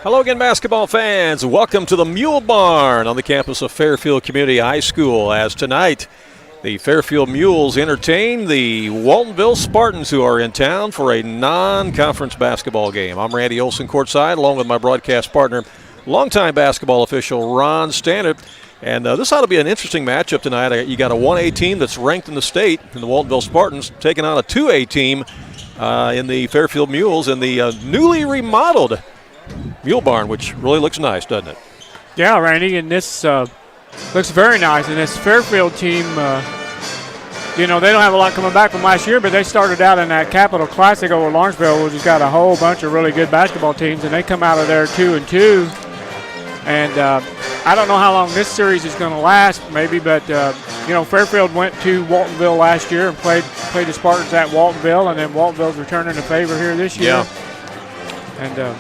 Hello again, basketball fans. Welcome to the Mule Barn on the campus of Fairfield Community High School, as tonight the Fairfield Mules entertain the Waltonville Spartans, who are in town for a non-conference basketball game. I'm Randy Olson courtside, along with my broadcast partner, longtime basketball official Ron Stannard. And this ought to be an interesting matchup tonight. You got a 1A team that's ranked in the state, in the Waltonville Spartans, taking on a 2A team in the Fairfield Mules in the newly remodeled Mule Barn, which really looks nice, doesn't it? Yeah, Randy, and this looks very nice. And this Fairfield team, they don't have a lot coming back from last year, but they started out in that Capital Classic over Lawrenceville, which has got a whole bunch of really good basketball teams, and they come out of there 2-2. And I don't know how long this series is going to last, maybe, but Fairfield went to Waltonville last year and played the Spartans at Waltonville, and then Waltonville's returning the favor here this year. Yeah. And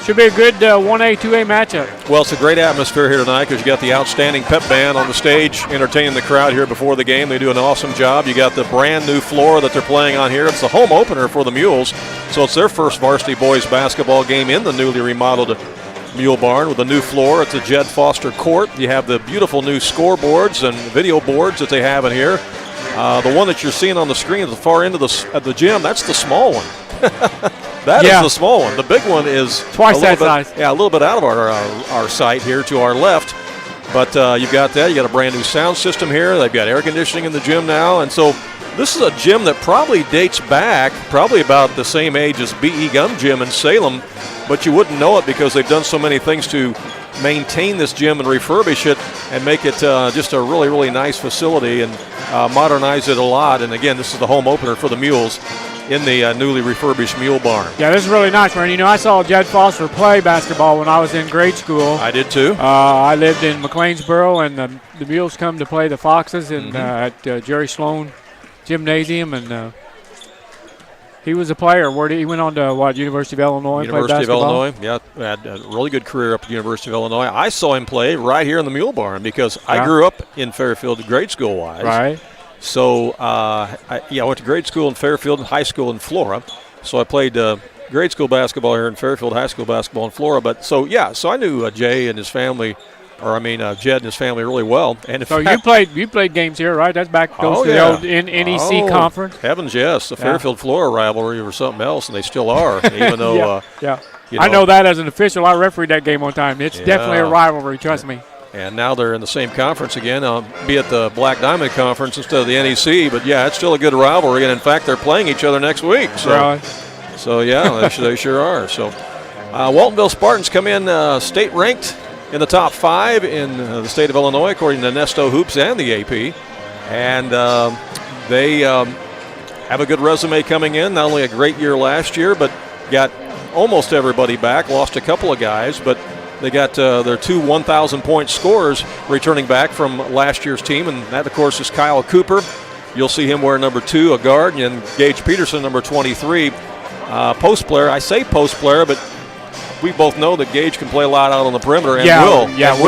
should be a good 1A, 2A matchup. Well, it's a great atmosphere here tonight because you got the outstanding pep band on the stage entertaining the crowd here before the game. They do an awesome job. You got the brand new floor that they're playing on here. It's the home opener for the Mules, so it's their first varsity boys basketball game in the newly remodeled Mule Barn with a new floor. It's a Jed Foster court. You have the beautiful new scoreboards and video boards that they have in here. The one that you're seeing on the screen at the far end of the gym, that's the small one. That is the small one. The big one is twice that size. Yeah, a little bit out of our sight here to our left. But you've got that. You got a brand new sound system here. They've got air conditioning in the gym now. And so this is a gym that probably dates back probably about the same age as B.E. Gum Gym in Salem. But you wouldn't know it because they've done so many things to maintain this gym and refurbish it and make it just a really, really nice facility and modernize it a lot. And, again, this is the home opener for the Mules in the newly refurbished Mule Barn. Yeah, this is really nice, man. I saw Jed Foster play basketball when I was in grade school. I did too. I lived in McLeansboro, and the Mules come to play the Foxes at Jerry Sloan Gymnasium, and He was a player. He went on to, what, University of Illinois? University of Illinois, yeah. Had a really good career up at the University of Illinois. I saw him play right here in the Mule Barn because I grew up in Fairfield grade school-wise. Right. So, I went to grade school in Fairfield and high school in Flora. So I played grade school basketball here in Fairfield, high school basketball in Flora. So I knew Jay and his family, Jed and his family really well. And so you played games here, right? That's back to the old NEC conference. Heavens, yes. The Fairfield-Flora rivalry or something else, and they still are. Even though, I know that as an official. I refereed that game one time. It's definitely a rivalry. Trust me. And now they're in the same conference again, be it the Black Diamond Conference instead of the NEC. But it's still a good rivalry, and in fact, they're playing each other next week. So, really? So they sure are. So, Waltonville Spartans come in state ranked in the top 5 in the state of Illinois, according to Nesto Hoops and the AP. And they have a good resume coming in. Not only a great year last year, but got almost everybody back. Lost a couple of guys, but they got their 2 1,000-point scorers returning back from last year's team. And that, of course, is Kyle Cooper. You'll see him wear number 2, a guard, and Gage Peterson, number 23. Post player. I say post player, but we both know that Gage can play a lot out on the perimeter and will. Yeah,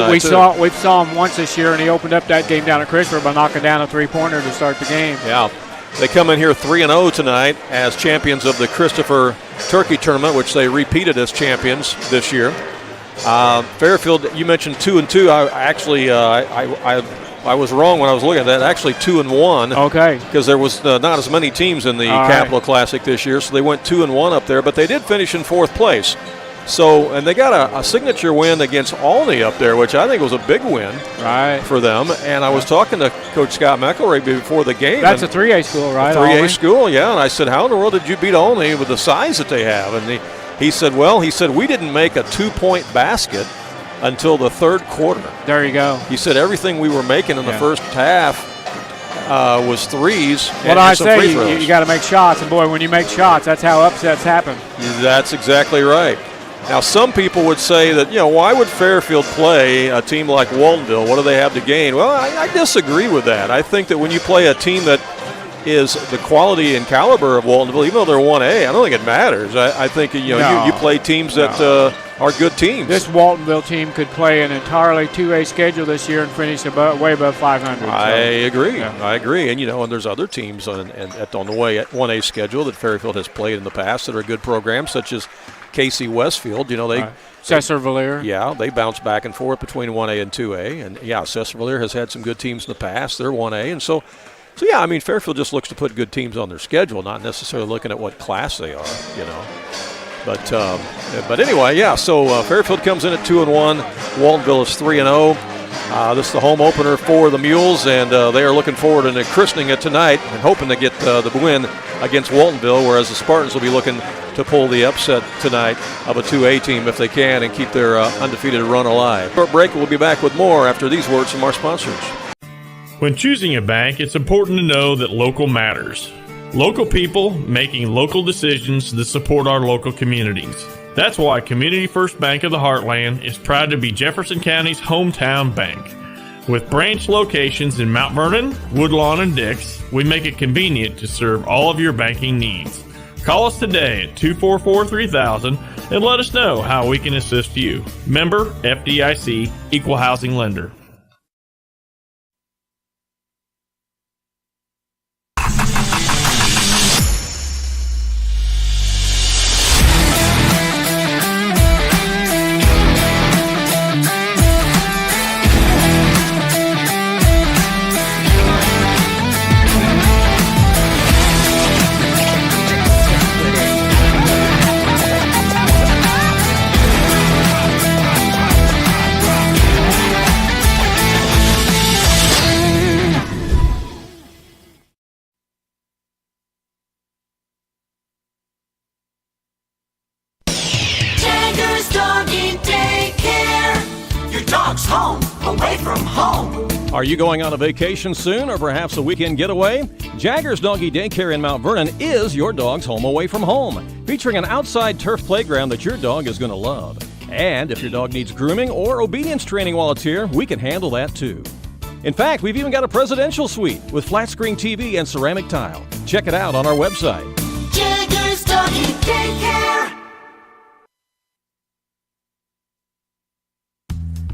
we saw him once this year, and he opened up that game down at Christopher by knocking down a three-pointer to start the game. Yeah. They come in here 3-0 tonight as champions of the Christopher Turkey Tournament, which they repeated as champions this year. Fairfield, you mentioned 2-2. I was wrong when I was looking at that. Actually, 2-1. Okay. Because there was not as many teams in the Capital Classic this year, so they went 2-1 up there. But they did finish in 4th place. So, and they got a signature win against Olney up there, which I think was a big win for them. And I was talking to Coach Scott McElroy before the game. That's a 3A school, right? A 3A school, yeah. And I said, how in the world did you beat Olney with the size that they have? And he said, we didn't make a 2-point basket until the 3rd quarter. There you go. He said everything we were making in the first half was threes. What I say, you got to make shots. And, boy, when you make shots, that's how upsets happen. That's exactly right. Now, some people would say that, why would Fairfield play a team like Waltonville? What do they have to gain? Well, I disagree with that. I think that when you play a team that is the quality and caliber of Waltonville, even though they're 1A, I don't think it matters. I think, you play teams that are good teams. This Waltonville team could play an entirely 2A schedule this year and finish way above 500. I agree. Yeah. I agree. And, and there's other teams on the 1A schedule that Fairfield has played in the past that are good programs, such as Casey Westfield. Cesar-Valere. Yeah, they bounce back and forth between 1A and 2A. And, Cesar-Valere has had some good teams in the past. They're 1A. And so Fairfield just looks to put good teams on their schedule, not necessarily looking at what class they are, But anyway, so Fairfield comes in at 2-1. Waltonville is 3-0. This is the home opener for the Mules, and they are looking forward to christening it tonight and hoping to get the win against Waltonville, whereas the Spartans will be looking to pull the upset tonight of a 2A team if they can and keep their undefeated run alive. Short break, we'll be back with more after these words from our sponsors. When choosing a bank, it's important to know that local matters. Local people making local decisions that support our local communities. That's why Community First Bank of the Heartland is proud to be Jefferson County's hometown bank. With branch locations in Mount Vernon, Woodlawn, and Dix, we make it convenient to serve all of your banking needs. Call us today at 244-3000 and let us know how we can assist you. Member FDIC, Equal Housing Lender. Are you going on a vacation soon or perhaps a weekend getaway? Jagger's Doggy Daycare in Mount Vernon is your dog's home away from home, featuring an outside turf playground that your dog is going to love. And if your dog needs grooming or obedience training while it's here, we can handle that too. In fact, we've even got a presidential suite with flat screen TV and ceramic tile. Check it out on our website. Doggy Daycare.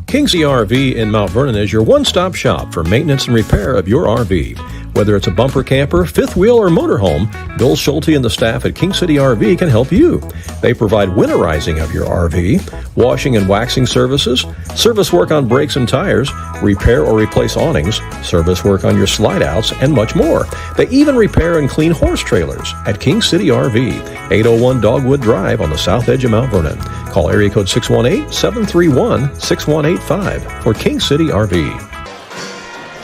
Kingsley RV in Mount Vernon is your one-stop shop for maintenance and repair of your RV. Whether it's a bumper camper, fifth wheel, or motorhome, Bill Schulte and the staff at King City RV can help you. They provide winterizing of your RV, washing and waxing services, service work on brakes and tires, repair or replace awnings, service work on your slide-outs, and much more. They even repair and clean horse trailers at King City RV, 801 Dogwood Drive on the south edge of Mount Vernon. Call area code 618-731-6185 for King City RV.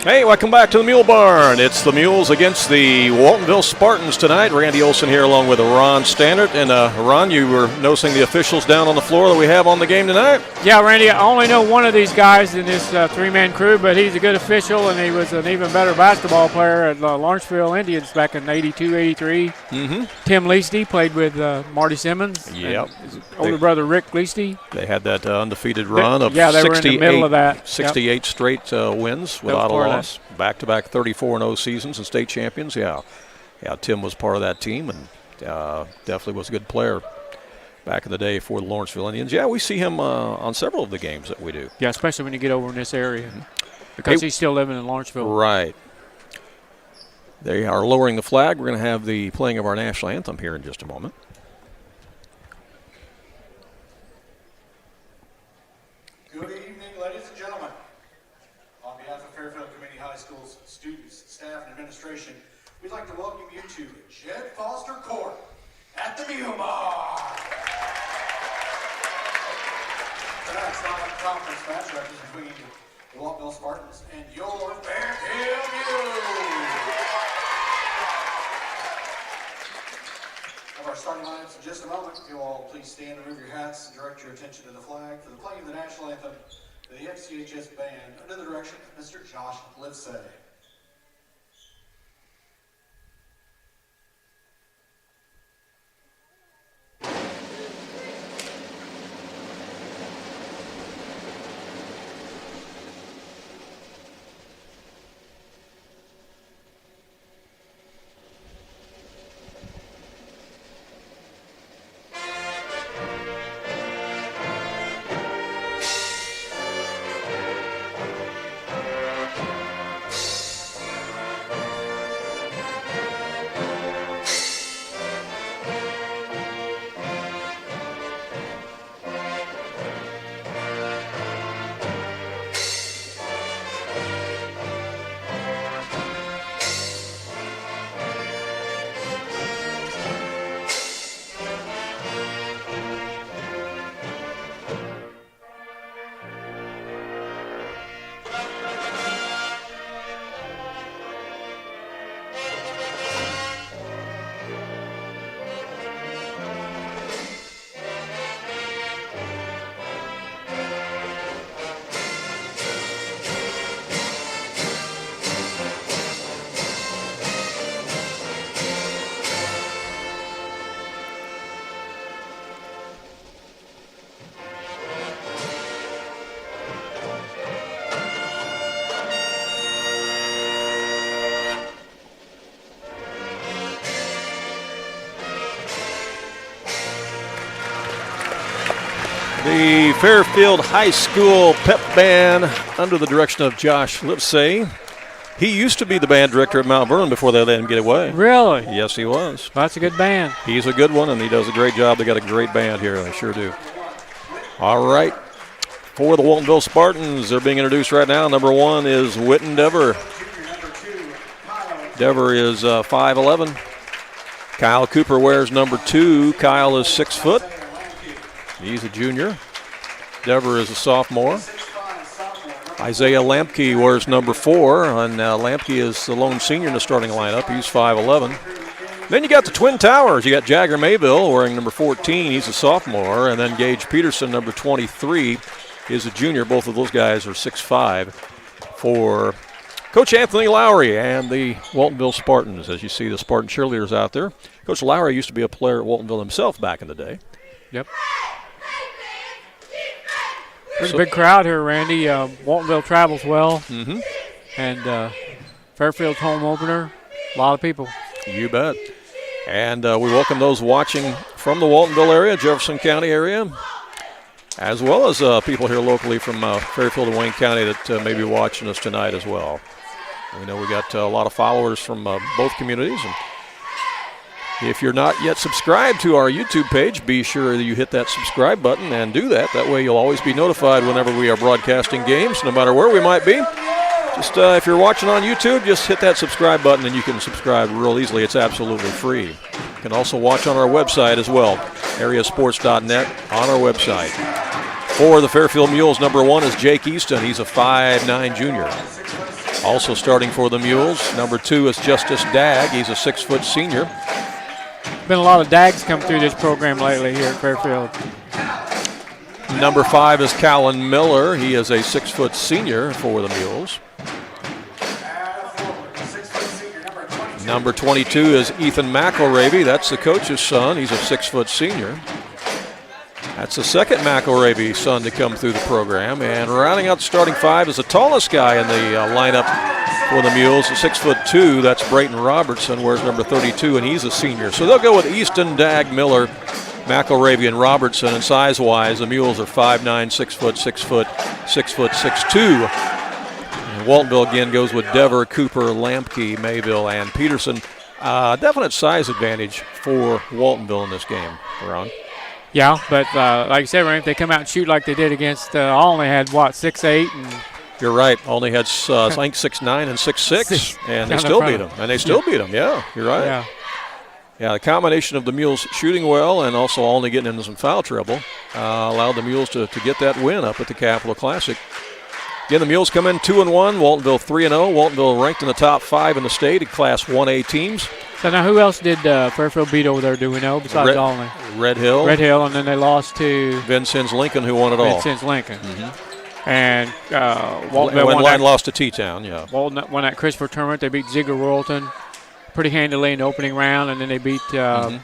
Hey, welcome back to the Mule Barn. It's the Mules against the Waltonville Spartans tonight. Randy Olson here along with Ron Standard. And Ron, you were noticing the officials down on the floor that we have on the game tonight? Yeah, Randy, I only know one of these guys in this three-man crew, but he's a good official, and he was an even better basketball player at Lawrenceville Indians back in 82, 83. Mm-hmm. Tim Leasty played with Marty Simmons. Yep. His older brother, Rick Leasty. They had that undefeated run of they were in the middle of that. 68 straight wins without a loss. Back-to-back 34-0 seasons and state champions. Yeah, Tim was part of that team and definitely was a good player back in the day for the Lawrenceville Indians. Yeah, we see him on several of the games that we do. Yeah, especially when you get over in this area because he's still living in Lawrenceville. Right. They are lowering the flag. We're going to have the playing of our national anthem here in just a moment. Good evening, ladies and gentlemen. On behalf of Fairfield Community High School's students, staff, and administration, we'd like to welcome you to Jed Foster Court at the Mule Barn. Tonight's non-conference matchup is between the Waltonville Spartans and your Fairfield Mules. Of our starting lineups in just a moment, if you'll all please stand, remove your hats, and direct your attention to the flag for the playing of the national anthem for the FCHS band under the direction of Mr. Josh Livesay. The Fairfield High School pep band under the direction of Josh Livesay. He used to be the band director at Mount Vernon before they let him get away. Really? Yes, he was. That's a good band. He's a good one, and he does a great job. They got a great band here. They sure do. All right. For the Waltonville Spartans, they're being introduced right now. Number 1 is Witten Dever. Dever is 5'11". Kyle Cooper wears number 2. Kyle is 6 foot. He's a junior. Dever is a sophomore. Isaiah Lampke wears number 4, and Lampke is the lone senior in the starting lineup. He's 5'11". Then you got the Twin Towers. You got Jagger Mayville wearing number 14. He's a sophomore. And then Gage Peterson, number 23, is a junior. Both of those guys are 6'5". For Coach Anthony Lowry and the Waltonville Spartans, as you see the Spartan cheerleaders out there. Coach Lowry used to be a player at Waltonville himself back in the day. Yep. There's a big crowd here, Randy. Waltonville travels well. Mm-hmm. And Fairfield's home opener, a lot of people. You bet. And we welcome those watching from the Waltonville area, Jefferson County area, as well as people here locally from Fairfield and Wayne County that may be watching us tonight as well. We know we got a lot of followers from both communities. And if you're not yet subscribed to our YouTube page, be sure that you hit that subscribe button and do that. That way you'll always be notified whenever we are broadcasting games, no matter where we might be. Just if you're watching on YouTube, just hit that subscribe button and you can subscribe real easily. It's absolutely free. You can also watch on our website as well, AreaSports.net on our website. For the Fairfield Mules, number 1 is Jake Easton. He's a 5'9" junior. Also starting for the Mules, number 2 is Justice Dagg. He's a 6-foot senior. Been a lot of Dags come through this program lately here at Fairfield. Number 5 is Callan Miller. He is a 6-foot senior for the Mules. Number 22 is Ethan McElravy. That's the coach's son. He's a 6-foot senior. That's the second McElravy son to come through the program. And rounding out the starting 5 is the tallest guy in the lineup for the Mules, 6'2". That's Brayton Robertson, wears number 32, and he's a senior. So they'll go with Easton, Dagg, Miller, McElravy, and Robertson. And size-wise, the Mules are 5'9", 6 foot, 6'2". And Waltonville again goes with Dever, Cooper, Lampke, Mayville, and Peterson. Definite size advantage for Waltonville in this game, Ron. Yeah, but like you said, Ron, if they come out and shoot like they did against Olney, had what, 6'8", and you're right. Olney had, I think, 6'9" and 6'6", and they still beat them. And they still beat them. Yeah, you're right. Yeah, the combination of the Mules shooting well and also Olney getting into some foul trouble allowed the Mules to get that win up at the Capital Classic. Again, the Mules come in 2-1. Waltonville 3-0. Waltonville ranked in the top 5 in the state in Class 1A teams. So now who else did Fairfield beat over there, do we know, besides Olney? Red Hill. Red Hill, and then they lost to Vincennes Lincoln, who won it all. Vincennes Lincoln. Mm-hmm. And Waltonville lost to T-Town, yeah. Walton won that Christopher tournament. They beat Ziegler Worlton pretty handily in the opening round, and then they beat who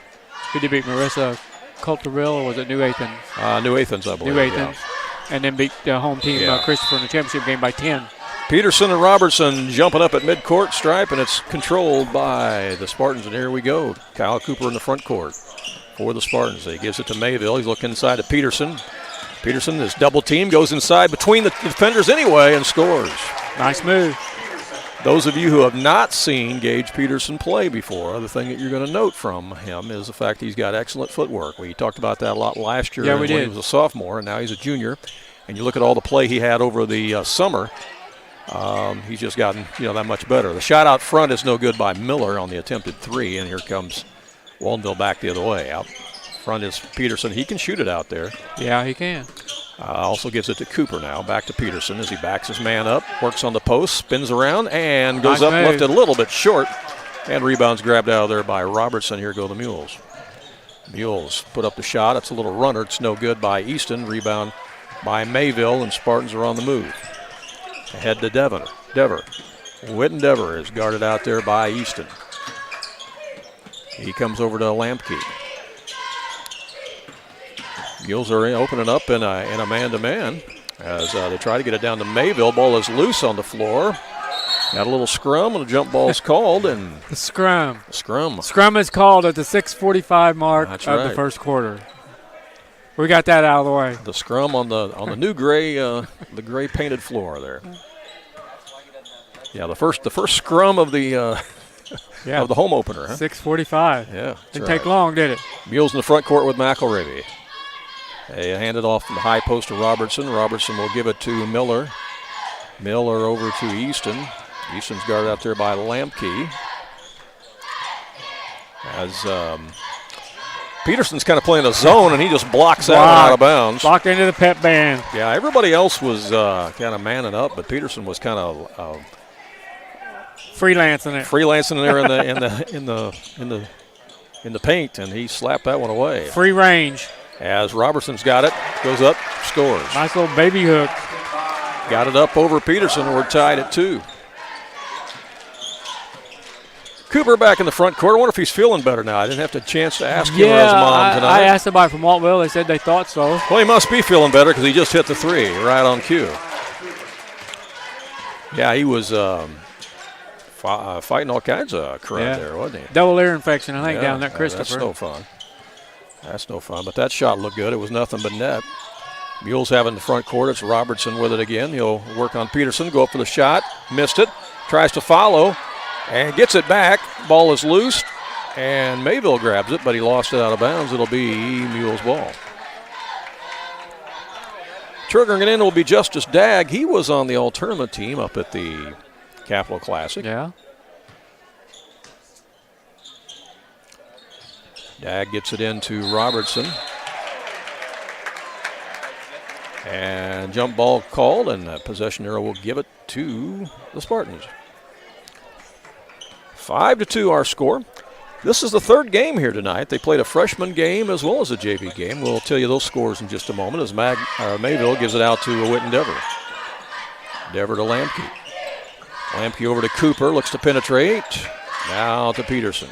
did they beat? Marissa Coulterville, or was it New Athens? New Athens, I believe. New Athens. Yeah. And then beat the home team Christopher in the championship game by 10. Peterson and Robertson jumping up at midcourt stripe, and it's controlled by the Spartans. And here we go. Kyle Cooper in the front court for the Spartans. He gives it to Mayville. He's looking inside to Peterson. Peterson is double team, goes inside between the defenders anyway and scores. Nice move. Those of you who have not seen Gage Peterson play before, the thing that you're going to note from him is the fact he's got excellent footwork. We talked about that a lot last year when he was a sophomore, and now he's a junior. And you look at all the play he had over the summer, he's just gotten that much better. The shot out front is no good by Miller on the attempted 3, and here comes Waltonville back the other way. Out front is Peterson. He can shoot it out there. Yeah, he can. Also gives it to Cooper now. Back to Peterson as he backs his man up, works on the post, spins around, and goes up, left it a little bit short, and rebounds grabbed out of there by Robertson. Here go the Mules. Mules put up the shot. It's a little runner. It's no good by Easton. Rebound by Mayville, and Spartans are on the move. Ahead to Dever. Witten Dever is guarded out there by Easton. He comes over to Lampke. Mules are opening up in a man-to-man as they try to get it down to Mayville. Ball is loose on the floor. Got a little scrum, and a jump ball is called. And the scrum. Scrum is called at the 6:45 mark of the first quarter. We got that out of the way. The scrum on the new gray the gray painted floor there. Yeah, the first scrum of the of the home opener. Huh? 6:45. Yeah, didn't take long, did it? Mules in the front court with McElravy. They hand it off from the high post to Robertson. Robertson will give it to Miller. Miller over to Easton. Easton's guarded out there by Lampke. As Peterson's kind of playing a zone, and he just blocks that one out of bounds. Blocked into the pep band. Yeah, everybody else was kind of manning up, but Peterson was kind of freelancing it. Freelancing there in the paint, and he slapped that one away. Free range. As Robertson's got it, goes up, scores. Nice little baby hook. Got it up over Peterson. We're tied at 2. Cooper back in the front court. I wonder if he's feeling better now. I didn't have a chance to ask him or his mom tonight. I asked somebody from Waltonville. They said they thought so. Well, he must be feeling better because he just hit the 3 right on cue. Yeah, he was fighting all kinds of crud there, wasn't he? Double ear infection, I think, down there, Christopher. That's no fun. That's no fun. But that shot looked good. It was nothing but net. Mules have it in the front court. It's Robertson with it again. He'll work on Peterson, go up for the shot. Missed it. Tries to follow and gets it back. Ball is loose, and Mayville grabs it, but he lost it out of bounds. It'll be Mules' ball. Triggering it in will be Justice Dagg. He was on the all-tournament team up at the Capital Classic. Yeah. Dagg gets it into Robertson. And jump ball called, and the possession arrow will give it to the Spartans. 5-2 our score. This is the third game here tonight. They played a freshman game as well as a JV game. We'll tell you those scores in just a moment as Mayville gives it out to Witten Dever. Dever to Lamke. Lamke over to Cooper, looks to penetrate. Now to Peterson.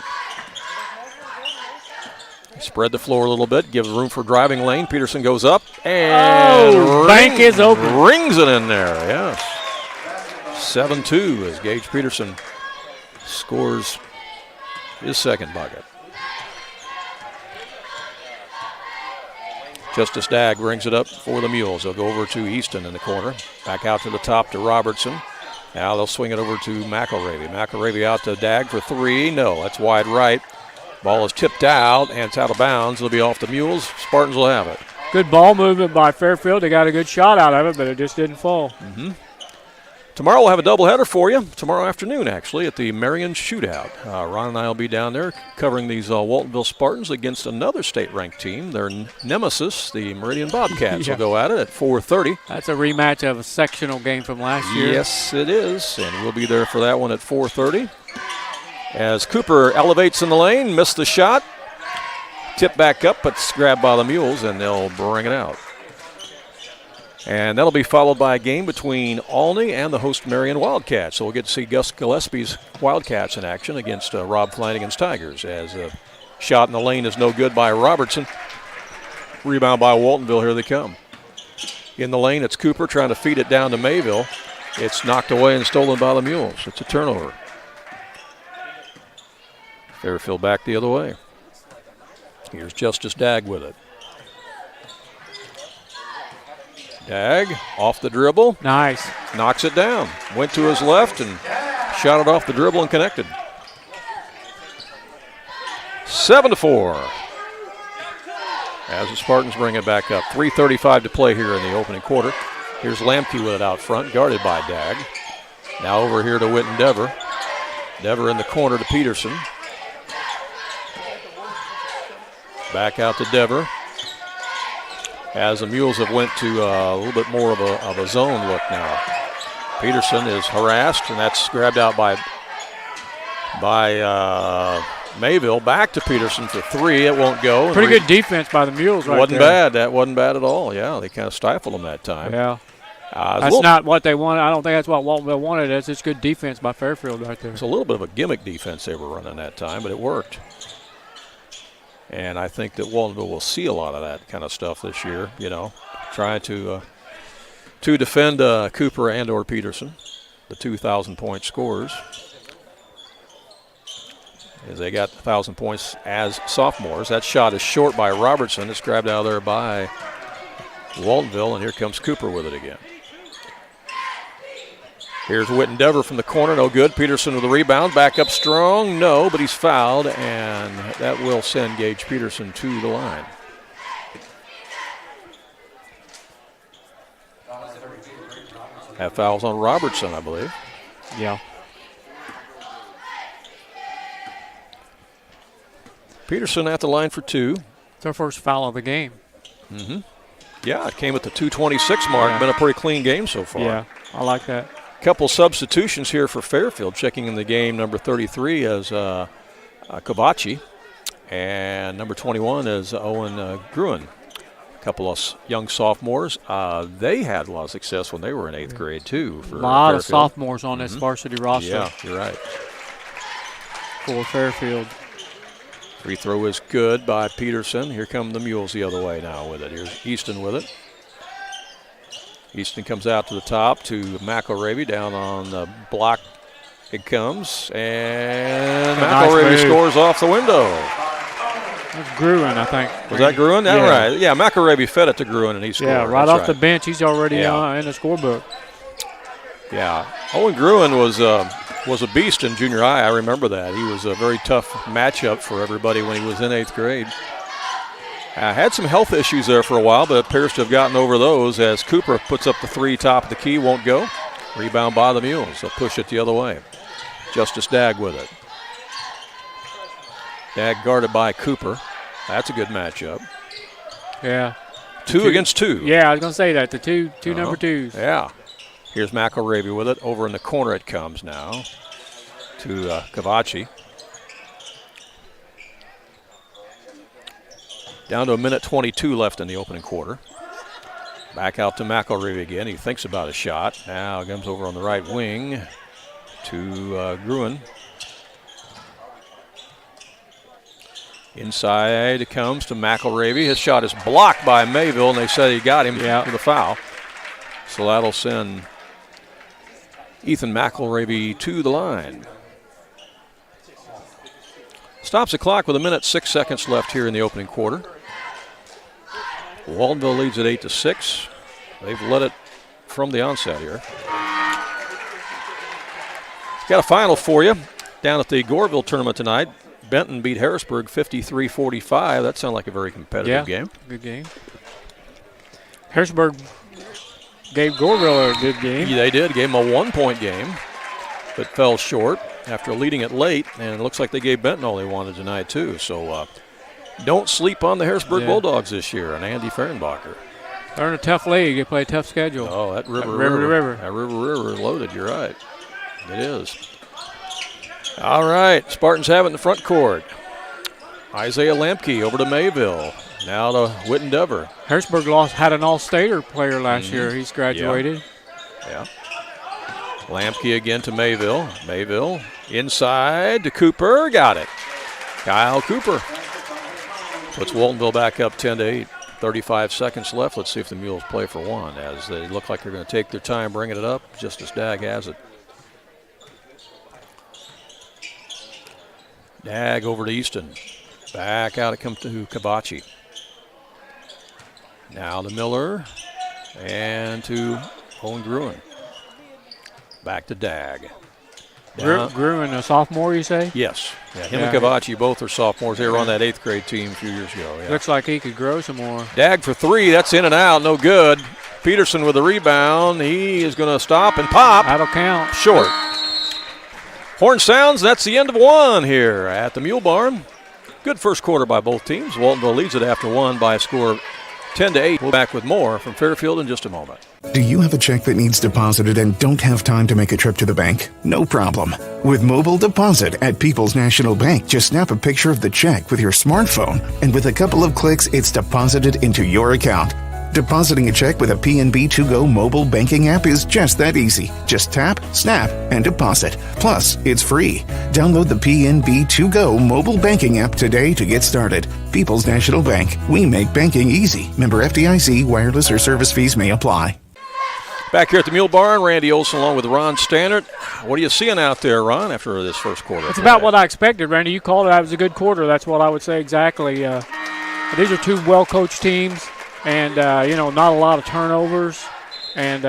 Spread the floor a little bit, gives room for driving lane. Peterson goes up and bank is open. Rings it in there, yes. 7-2 as Gage Peterson scores his second bucket. Justice Dagg brings it up for the Mules. They'll go over to Easton in the corner. Back out to the top to Robertson. Now they'll swing it over to McElravy. McElravy out to Dagg for three. No, that's wide right. Ball is tipped out, and it's out of bounds. It'll be off the Mules. Spartans will have it. Good ball movement by Fairfield. They got a good shot out of it, but it just didn't fall. Mm-hmm. Tomorrow we'll have a doubleheader for you. Tomorrow afternoon, actually, at the Marion Shootout. Ron and I will be down there covering these Waltonville Spartans against another state-ranked team. Their nemesis, the Meridian Bobcats, will go at it at 4:30. That's a rematch of a sectional game from last year. Yes, it is, and we'll be there for that one at 4:30. As Cooper elevates in the lane, missed the shot. Tip back up, but it's grabbed by the Mules, and they'll bring it out. And that'll be followed by a game between Olney and the host Marion Wildcats. So we'll get to see Gus Gillespie's Wildcats in action against Rob Flanagan's Tigers. As a shot in the lane is no good by Robertson. Rebound by Waltonville. Here they come. In the lane, it's Cooper trying to feed it down to Mayville. It's knocked away and stolen by the Mules. It's a turnover. Fairfield back the other way. Here's Justice Dagg with it. Dagg off the dribble. Nice. Knocks it down. Went to his left and shot it off the dribble and connected. 7-4. As the Spartans bring it back up. 3:35 to play here in the opening quarter. Here's Lamke with it out front, guarded by Dagg. Now over here to Witten Dever. Dever in the corner to Peterson. Back out to Dever. As the Mules have went to a little bit more of a zone look now. Peterson is harassed, and that's grabbed out by Mayville. Back to Peterson for three. It won't go. Pretty good defense by the Mules right wasn't there. Bad. That wasn't bad at all. Yeah, they kind of stifled them that time. Yeah. That's not what they wanted. I don't think that's what Waltonville wanted. It's just good defense by Fairfield right there. It's a little bit of a gimmick defense they were running that time, but it worked. And I think that Waltonville will see a lot of that kind of stuff this year, trying to defend Cooper and or Peterson, the 2,000-point scorers. As they got 1,000 points as sophomores. That shot is short by Robertson. It's grabbed out of there by Waltonville, and here comes Cooper with it again. Here's Witten Dever from the corner, no good. Peterson with the rebound, back up strong, no, but he's fouled, and that will send Gage Peterson to the line. Have fouls on Robertson, I believe. Yeah. Peterson at the line for two. It's our first foul of the game. Mm-hmm. Yeah, it came at the 2:26 mark. Yeah. Been a pretty clean game so far. Yeah, I like that. Couple substitutions here for Fairfield. Checking in the game, number 33 is Kovaci, and number 21 is Owen Gruen. A couple of young sophomores. They had a lot of success when they were in 8th grade, too. A lot of sophomores on this varsity roster. Yeah, you're right. For Fairfield. Free throw is good by Peterson. Here come the Mules the other way now with it. Here's Easton with it. Easton comes out to the top to McElravy down on the block It comes, and Nice McElravy move. scores off the window. That's Gruen, I think. Was that Gruen? Yeah. Right. Yeah, McElravy fed it to Gruen, and he scored. Yeah, right That's off the bench. He's already in the scorebook. Yeah. Owen Gruen was a beast in junior high. I remember that. He was a very tough matchup for everybody when he was in 8th grade. Had some health issues there for a while, but appears to have gotten over those as Cooper puts up the 3 top of the key, won't go. Rebound by the Mules. They'll push it the other way. Justice Dagg with it. Dagg guarded by Cooper. That's a good matchup. Yeah. 2 against 2. Yeah, I was going to say that. The two number twos. Yeah. Here's McElravy with it. Over in the corner it comes now to Cavacci. Down to 1:22 left in the opening quarter. Back out to McElravy again. He thinks about a shot. Now comes over on the right wing to Gruen. Inside it comes to McElravy. His shot is blocked by Mayville, and they said he got him with a foul. So that'll send Ethan McElravy to the line. Stops the clock with 1:06 left here in the opening quarter. Waltonville leads at 8-6. They've led it from the onset here. Got a final for you down at the Goreville tournament tonight. Benton beat Harrisburg 53-45. That sounded like a very competitive game. Good game. Harrisburg gave Goreville a good game. Yeah, they did. Gave them a 1-point game, but fell short after leading it late. And it looks like they gave Benton all they wanted tonight, too. So don't sleep on the Harrisburg Bulldogs this year and Andy Fehrenbacher. They're in a tough league. They play a tough schedule. Oh, that River. That River is loaded. You're right. It is. All right. Spartans have it in the front court. Isaiah Lemke over to Mayville. Now to Whitten Dever. Harrisburg had an all-stater player last year. He's graduated. Yeah. Lemke again to Mayville. Mayville inside to Cooper. Got it. Kyle Cooper puts Waltonville back up 10-8. 35 seconds left. Let's see if the Mules play for one, as they look like they're going to take their time bringing it up. Justice Dagg has it. Dagg over to Easton. Back out it comes to Cavacci. Now to Miller and to Owen Gruen. Back to Dagg. Gruen, a sophomore, you say? Yes. Yeah, him and Cavacci both are sophomores. They were on that 8th grade team a few years ago. Yeah. Looks like he could grow some more. Dagg for 3. That's in and out. No good. Peterson with the rebound. He is going to stop and pop. That'll count. Short. Horn sounds. That's the end of one here at the Mule Barn. Good first quarter by both teams. Waltonville leads it after one by a score of 10-8. We'll be back with more from Fairfield in just a moment. Do you have a check that needs deposited and don't have time to make a trip to the bank? No problem. With Mobile Deposit at People's National Bank, just snap a picture of the check with your smartphone, and with a couple of clicks, it's deposited into your account. Depositing a check with a PNB To-Go mobile banking app is just that easy. Just tap, snap, and deposit. Plus, it's free. Download the PNB To-Go mobile banking app today to get started. People's National Bank. We make banking easy. Member FDIC. Wireless or service fees may apply. Back here at the Mule Barn, Randy Olson along with Ron Stannard. What are you seeing out there, Ron, after this first quarter? It's about what I expected, Randy. You called it. It was a good quarter. That's what I would say exactly. These are two well-coached teams. And, not a lot of turnovers and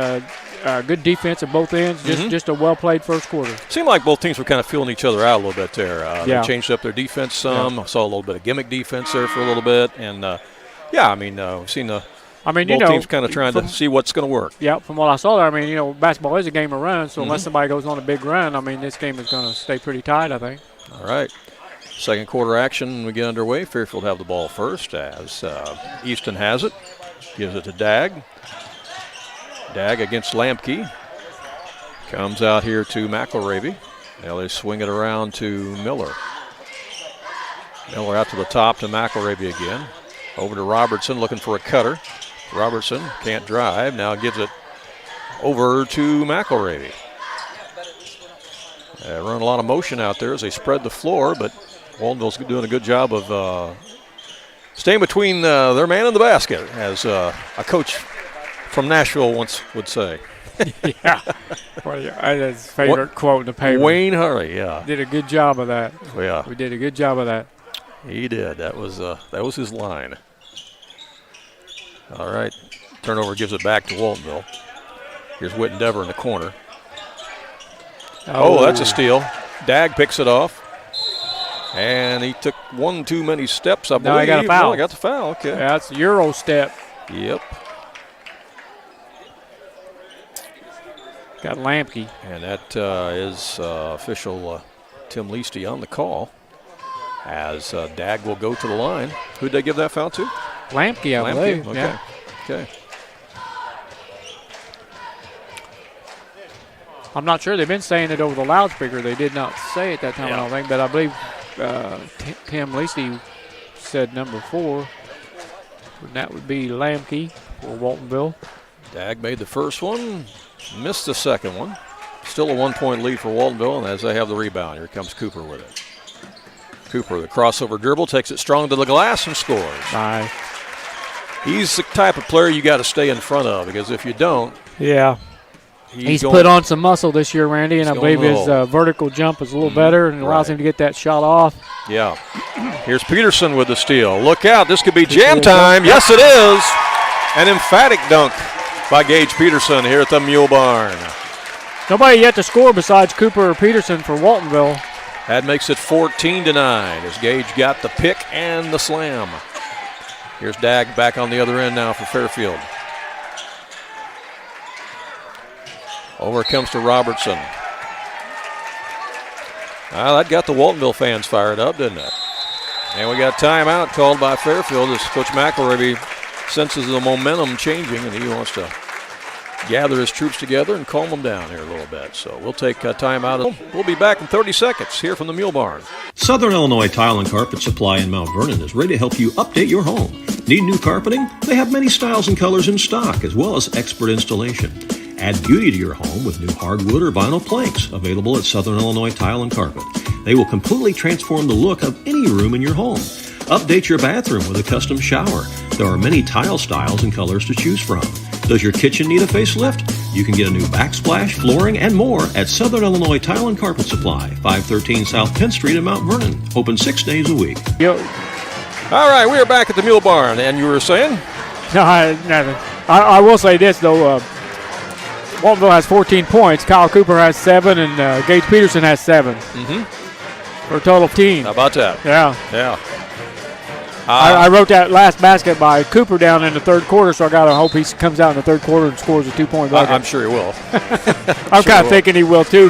good defense at both ends. Just a well-played first quarter. Seemed like both teams were kind of feeling each other out a little bit there. They changed up their defense some. Yeah. Saw a little bit of gimmick defense there for a little bit. And, we've seen both teams kind of trying to see what's going to work. Yeah, from what I saw there, basketball is a game of runs. So unless somebody goes on a big run, this game is going to stay pretty tight, I think. All right. Second quarter action, we get underway. Fairfield have the ball first as Easton has it. Gives it to Dagg. Dagg against Lemke. Comes out here to McElravy. Now they swing it around to Miller. Miller out to the top to McElravy again. Over to Robertson looking for a cutter. Robertson can't drive. Now gives it over to McElravy. Run a lot of motion out there as they spread the floor, but Waltonville's doing a good job of staying between their man and the basket, as a coach from Nashville once would say. Yeah. Well, that's his favorite quote in the paper. Wayne Hurley, yeah. Did a good job of that. Yeah. We did a good job of that. He did. That was his line. All right. Turnover gives it back to Waltonville. Here's Whit Endeavor in the corner. Oh, that's a steal. Dag picks it off. And he took one too many steps, I believe. No, he got a foul. No, he got the foul. Okay. Yeah, that's a Euro step. Yep. Got Lampke. And that is official Tim Leasty on the call as Dag will go to the line. Who'd they give that foul to? Lampke, I believe. Okay. Yeah. Okay. I'm not sure. They've been saying it over the loudspeaker. They did not say it that time, I don't think. But I believe Tim Leasty said number 4. And that would be Lampke for Waltonville. Dag made the first one, missed the second one. Still a 1-point lead for Waltonville, and as they have the rebound, here comes Cooper with it. Cooper, the crossover dribble, takes it strong to the glass and scores. Nice. He's the type of player you got to stay in front of, because if you don't, yeah. He's put on some muscle this year, Randy, and I believe his vertical jump is a little better and allows him to get that shot off. Yeah. Here's Peterson with the steal. Look out, this could be jam time. Yes, it is. An emphatic dunk by Gage Peterson here at the Mule Barn. Nobody yet to score besides Cooper or Peterson for Waltonville. That makes it 14-9 as Gage got the pick and the slam. Here's Dag back on the other end now for Fairfield. Over it comes to Robertson. That got the Waltonville fans fired up, didn't it? And we got timeout called by Fairfield as Coach McElravy senses the momentum changing, and he wants to gather his troops together and calm them down here a little bit. So we'll take a timeout. We'll be back in 30 seconds here from the Mule Barn. Southern Illinois Tile and Carpet Supply in Mount Vernon is ready to help you update your home. Need new carpeting? They have many styles and colors in stock, as well as expert installation. Add beauty to your home with new hardwood or vinyl planks available at Southern Illinois Tile and Carpet. They will completely transform the look of any room in your home. Update your bathroom with a custom shower. There are many tile styles and colors to choose from. Does your kitchen need a facelift? You can get a new backsplash, flooring, and more at Southern Illinois Tile and Carpet Supply, 513 South 10th Street in Mount Vernon. Open 6 days a week. Yo. All right, we are back at the Mule Barn, and you were saying? No, nothing. I will say this, though. Waltonville has 14 points. Kyle Cooper has 7, and Gage Peterson has 7. For a total of 10. How about that? Yeah. Yeah. I wrote that last basket by Cooper down in the third quarter, so I got to hope he comes out in the third quarter and scores a 2-point bucket. I'm sure he will. I'm kind of thinking he will, too.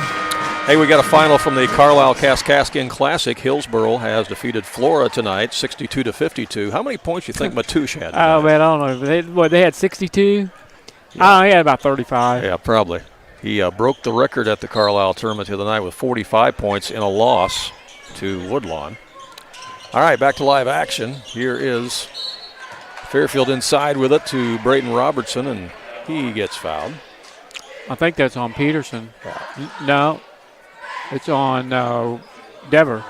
Hey, we got a final from the Carlisle-Kaskaskin Classic. Hillsboro has defeated Flora tonight, 62-52. How many points do you think Matouche had tonight? Oh, man, I don't know. They had 62? Yeah. He had about 35. Yeah, probably. He broke the record at the Carlisle tournament the other night with 45 points in a loss to Woodlawn. All right, back to live action. Here is Fairfield inside with it to Brayton Robertson, and he gets fouled. I think that's on Peterson. No, it's on Dever.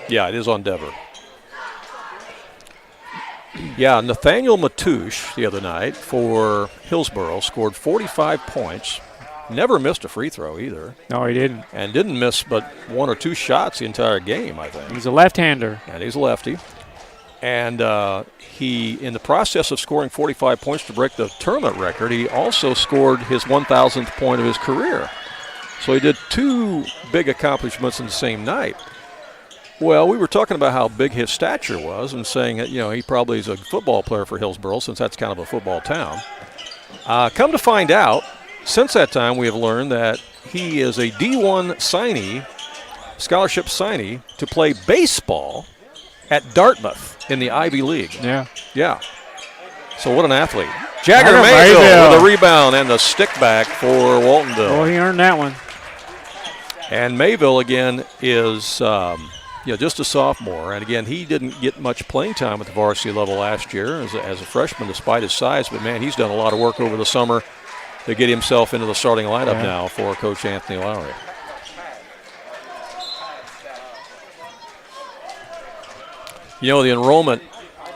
Yeah, it is on Dever. Yeah, Nathaniel Matouche the other night for Hillsboro scored 45 points. Never missed a free throw either. No, he didn't. And didn't miss but 1 or 2 shots the entire game, I think. He's a left-hander. And he's a lefty. And he, in the process of scoring 45 points to break the tournament record, he also scored his 1,000th point of his career. So he did 2 big accomplishments in the same night. Well, we were talking about how big his stature was and saying that, he probably is a football player for Hillsboro since that's kind of a football town. Come to find out, since that time we have learned that he is a D1 signee, scholarship signee, to play baseball at Dartmouth in the Ivy League. Yeah. Yeah. So what an athlete. Jagger Mayville with a rebound and a stick back for Waltonville. Oh, he earned that one. And Mayville, again, is just a sophomore. And, again, he didn't get much playing time at the varsity level last year as a freshman despite his size. But, man, he's done a lot of work over the summer to get himself into the starting lineup now for Coach Anthony Lowry. The enrollment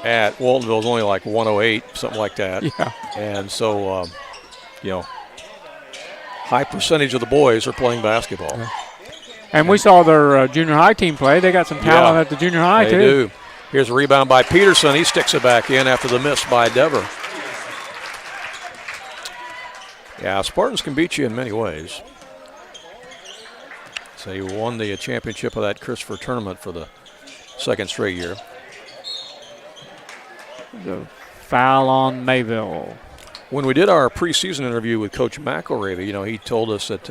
at Waltonville is only like 108, something like that. Yeah. And so, high percentage of the boys are playing basketball. Yeah. And we saw their junior high team play. They got some talent at the junior high, too. They do. Here's a rebound by Peterson. He sticks it back in after the miss by Dever. Yeah, Spartans can beat you in many ways. So he won the championship of that Christopher tournament for the second straight year. The foul on Mayville. When we did our preseason interview with Coach McElravy, he told us that,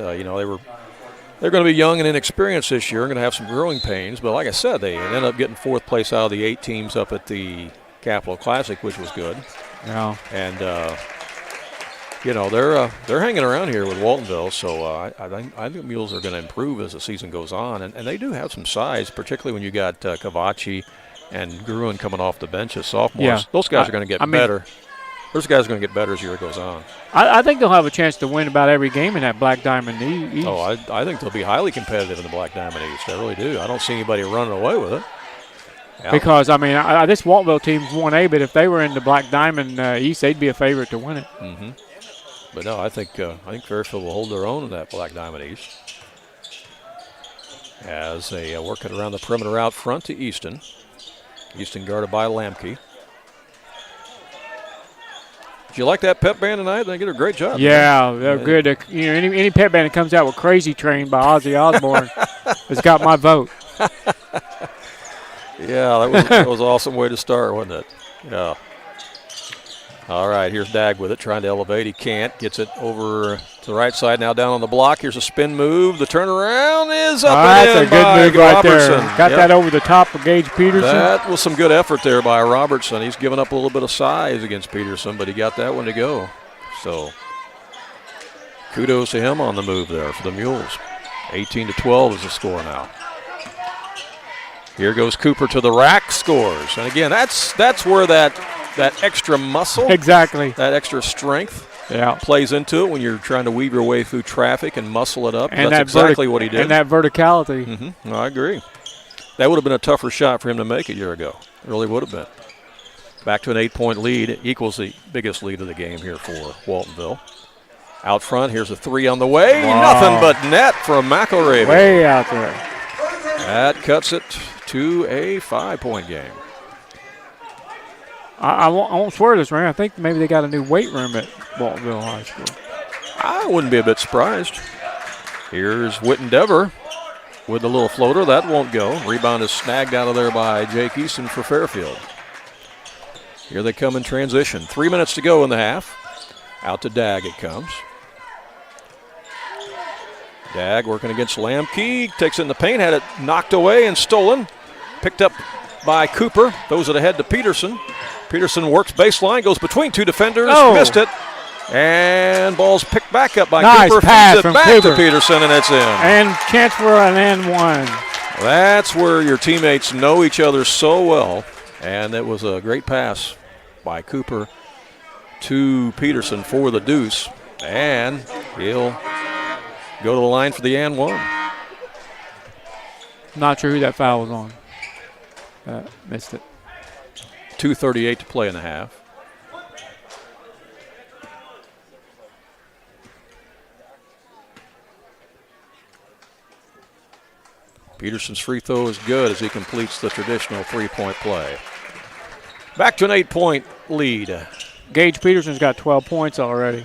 they're going to be young and inexperienced this year and going to have some growing pains. But like I said, they ended up getting fourth place out of the 8 teams up at the Capital Classic, which was good. Yeah. And, they're hanging around here with Waltonville. So I think the Mules are going to improve as the season goes on. And they do have some size, particularly when you got Cavacci and Gruen coming off the bench as sophomores. Yeah. Those guys are going to get better. Those guys are going to get better as the year goes on. I think they'll have a chance to win about every game in that Black Diamond East. Oh, I think they'll be highly competitive in the Black Diamond East. I really do. I don't see anybody running away with it. Yeah. Because, this Waltonville team's 1A, but if they were in the Black Diamond East, they'd be a favorite to win it. Mm-hmm. But no, I think Fairfield will hold their own in that Black Diamond East as they work it around the perimeter out front to Easton. Easton guarded by Lamke. Did you like that pep band tonight? They did a great job. Yeah, they're good. Any pep band that comes out with Crazy Train by Ozzy Osbourne has got my vote. Yeah, that was an awesome way to start, wasn't it? Yeah. All right, here's Dag with it, trying to elevate. He can't. Gets it over to the right side, now down on the block. Here's a spin move. The turnaround is up and in. That's a good by move right Robertson. there. Got that over the top for Gage Peterson. That was some good effort there by Robertson. He's given up a little bit of size against Peterson, but he got that one to go. So kudos to him on the move there for the Mules. 18-12 is the score now. Here goes Cooper to the rack, scores. And again, that's where that extra muscle, exactly, that extra strength plays into it when you're trying to weave your way through traffic and muscle it up. And that's exactly what he did. And that verticality. Mm-hmm. No, I agree. That would have been a tougher shot for him to make a year ago. It really would have been. Back to an 8-point lead. It equals the biggest lead of the game here for Waltonville. Out front, here's a 3 on the way. Wow. Nothing but net from McElravy. Way out there. That cuts it to a 5-point game. I won't swear this, Ray. I think maybe they got a new weight room at Waltonville High School. I wouldn't be a bit surprised. Here's Witten Dever with the little floater. That won't go. Rebound is snagged out of there by Jake Easton for Fairfield. Here they come in transition. 3 minutes to go in the half. Out to Dag it comes. Dag working against Lamke. Takes it in the paint. Had it knocked away and stolen. Picked up by Cooper. Throws it ahead to Peterson. Peterson works baseline. Goes between 2 defenders. Oh. Missed it. And ball's picked back up by nice Cooper. Pass Feeds it from back Cooper. to Peterson, and it's in. And chance for an and one. That's where your teammates know each other so well. And it was a great pass by Cooper to Peterson for the deuce. And he'll go to the line for the and one. Not sure who that foul was on. Missed it. 2:38 to play in the half. Peterson's free throw is good as he completes the traditional 3-point play. Back to an 8-point lead. Gage Peterson's got 12 points already.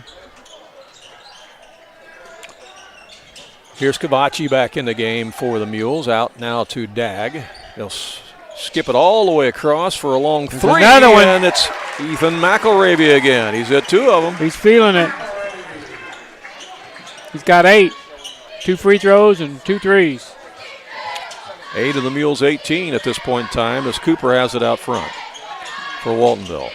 Here's Cavacci back in the game for the Mules. Out now to Dag. They'll skip it all the way across for a long There's 3. another one. And it's Ethan McElravy again. He's hit 2 of them. He's feeling it. He's got 8. 2 free throws and 2 threes. 8 of the Mules 18 at this point in time as Cooper has it out front for Waltonville.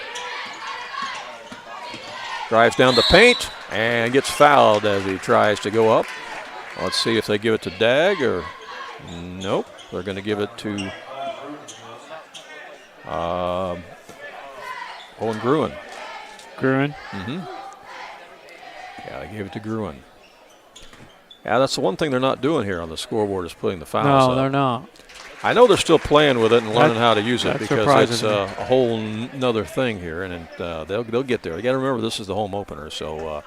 Drives down the paint and gets fouled as he tries to go up. Let's see if they give it to Dag or nope. They're going to give it to Owen Gruen. Gruen. Mm-hmm. Yeah, they gave it to Gruen. Yeah, that's the one thing they're not doing here on the scoreboard is putting the fouls up. No, they're not. I know they're still playing with it and learning how to use it because it's me. a whole nother thing here, and they'll get there. You got to remember this is the home opener, so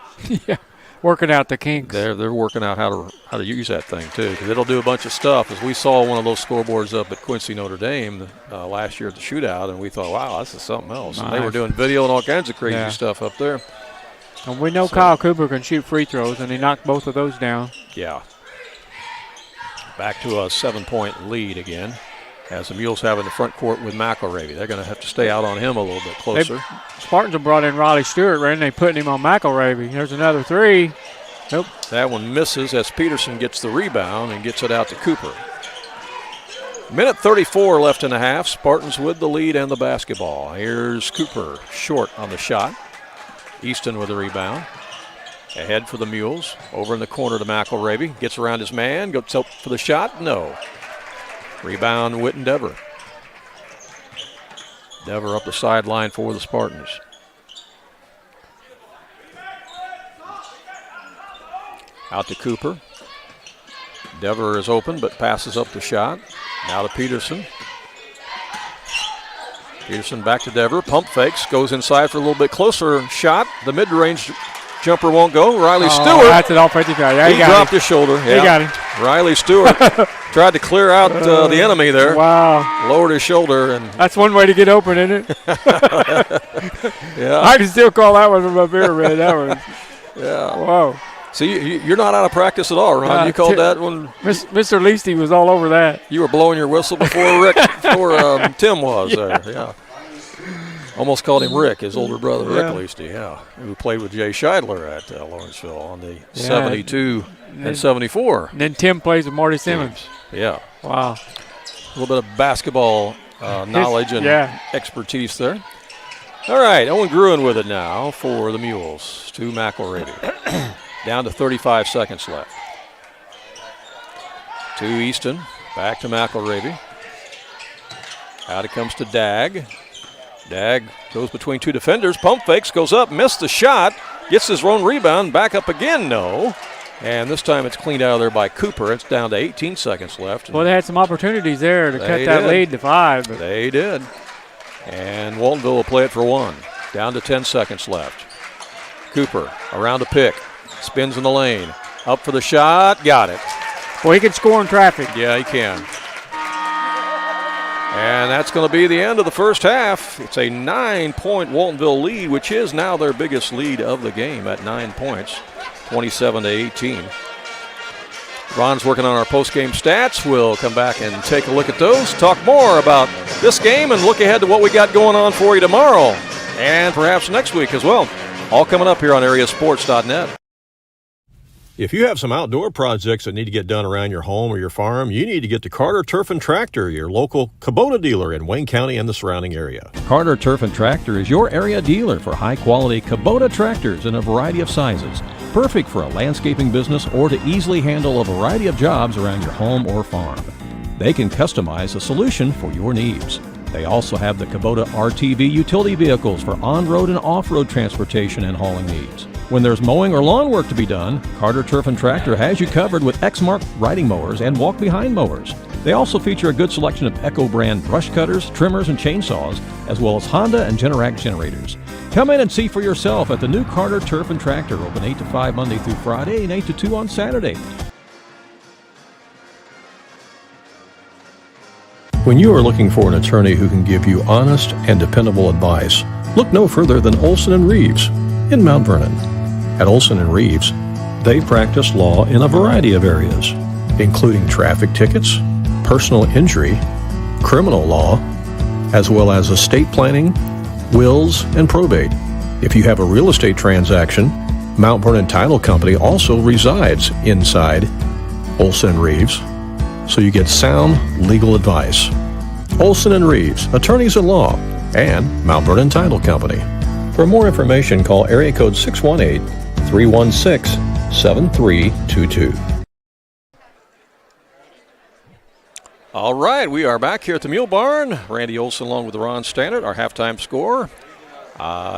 yeah. working out the kinks. They're working out how to use that thing too, because it'll do a bunch of stuff. As we saw one of those scoreboards up at Quincy Notre Dame last year at the shootout, and we thought, wow, this is something else. Nice. And they were doing video and all kinds of crazy stuff up there. And we know Kyle Cooper can shoot free throws, and he knocked both of those down. Yeah. Back to a 7-point lead again, as the Mules have in the front court with McElravy. They're going to have to stay out on him a little bit closer. Spartans have brought in Riley Stewart, right, and they putting him on McElravy. There's another three. Nope. That one misses as Peterson gets the rebound and gets it out to Cooper. Minute 34 left in the half. Spartans with the lead and the basketball. Here's Cooper, short on the shot. Easton with the rebound. Ahead for the Mules. Over in the corner to McElravy. Gets around his man. Goes up for the shot. No. Rebound, Witten Dever. Dever up the sideline for the Spartans. Out to Cooper. Dever is open, but passes up the shot. Now to Peterson. Peterson back to Dever. Pump fakes. Goes inside for a little bit closer shot. The mid-range jumper won't go. Riley Stewart. That's it off 55. Yeah, he dropped his shoulder. Yeah. He got him. Riley Stewart tried to clear out the enemy there. Wow. Lowered his shoulder. And that's one way to get open, isn't it? yeah. I can still call that one from up here, Red. That one. Yeah. Whoa. See, you're not out of practice at all, Ron. You called that one. Mr. Leasty was all over that. You were blowing your whistle before Tim was there. Yeah. Almost called him Rick, his older brother, Rick Leasty, who played with Jay Scheidler at Lawrenceville on the 72 and 74. And then Tim plays with Marty Simmons. Yeah. Wow. A little bit of basketball knowledge and expertise there. All right, Owen Gruen with it now for the Mules to McElravy. Down to 35 seconds left. To Easton, back to McElravy. Out it comes to Dagg. Dagg goes between two defenders, pump fakes, goes up, missed the shot, gets his own rebound, back up again, no. And this time it's cleaned out of there by Cooper. It's down to 18 seconds left. Well, they had some opportunities there to cut that lead to 5. But they did. And Waltonville will play it for 1. Down to 10 seconds left. Cooper around a pick. Spins in the lane. Up for the shot. Got it. Well, he can score in traffic. Yeah, he can. And that's going to be the end of the first half. It's a 9-point Waltonville lead, which is now their biggest lead of the game at 9 points, 27-18. Ron's working on our post-game stats. We'll come back and take a look at those, talk more about this game, and look ahead to what we got going on for you tomorrow and perhaps next week as well. All coming up here on AreaSports.net. If you have some outdoor projects that need to get done around your home or your farm, you need to get to Carter Turf and Tractor, your local Kubota dealer in Wayne County and the surrounding area. Carter Turf and Tractor is your area dealer for high-quality Kubota tractors in a variety of sizes, perfect for a landscaping business or to easily handle a variety of jobs around your home or farm. They can customize a solution for your needs. They also have the Kubota RTV utility vehicles for on-road and off-road transportation and hauling needs. When there's mowing or lawn work to be done, Carter Turf and Tractor has you covered with Exmark riding mowers and walk-behind mowers. They also feature a good selection of Echo brand brush cutters, trimmers, and chainsaws, as well as Honda and Generac generators. Come in and see for yourself at the new Carter Turf and Tractor, open 8 to 5 Monday through Friday and 8 to 2 on Saturday. When you are looking for an attorney who can give you honest and dependable advice, look no further than Olson & Reeves in Mount Vernon. At Olson & Reeves, they practice law in a variety of areas, including traffic tickets, personal injury, criminal law, as well as estate planning, wills, and probate. If you have a real estate transaction, Mount Vernon Title Company also resides inside Olson & Reeves, so you get sound legal advice. Olson & Reeves, attorneys at law, and Mount Vernon Title Company. For more information, call area code 618-316-7322. All right, we are back here at the Mule Barn. Randy Olson along with Ron Stannard, our halftime score.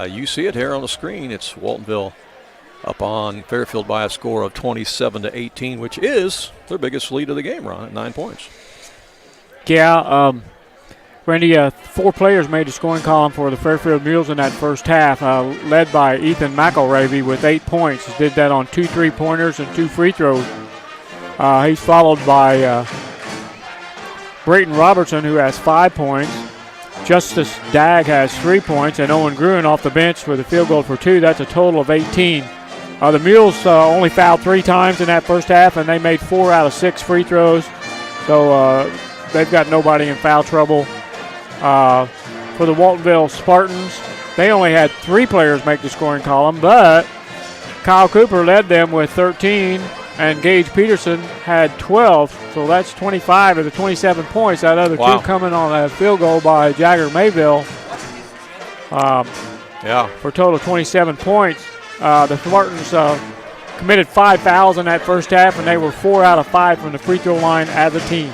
You see it here on the screen. It's Waltonville up on Fairfield by a score of 27-18, which is their biggest lead of the game, Ron, at 9 points. Yeah, Randy, 4 players made the scoring column for the Fairfield Mules in that first half, led by Ethan McElravy with 8 points. He did that on 2 3-pointers and 2 free throws. He's followed by Brayton Robertson, who has 5 points. Justice Dagg has 3 points, and Owen Gruen off the bench with a field goal for 2. That's a total of 18. The Mules only fouled 3 times in that first half, and they made 4 out of 6 free throws. So they've got nobody in foul trouble. For the Waltonville Spartans, they only had 3 players make the scoring column, but Kyle Cooper led them with 13, and Gage Peterson had 12, so that's 25 of the 27 points. That other 2 coming on a field goal by Jagger Mayville for a total of 27 points. The Spartans committed 5 fouls in that first half, and they were 4 out of 5 from the free throw line as a team.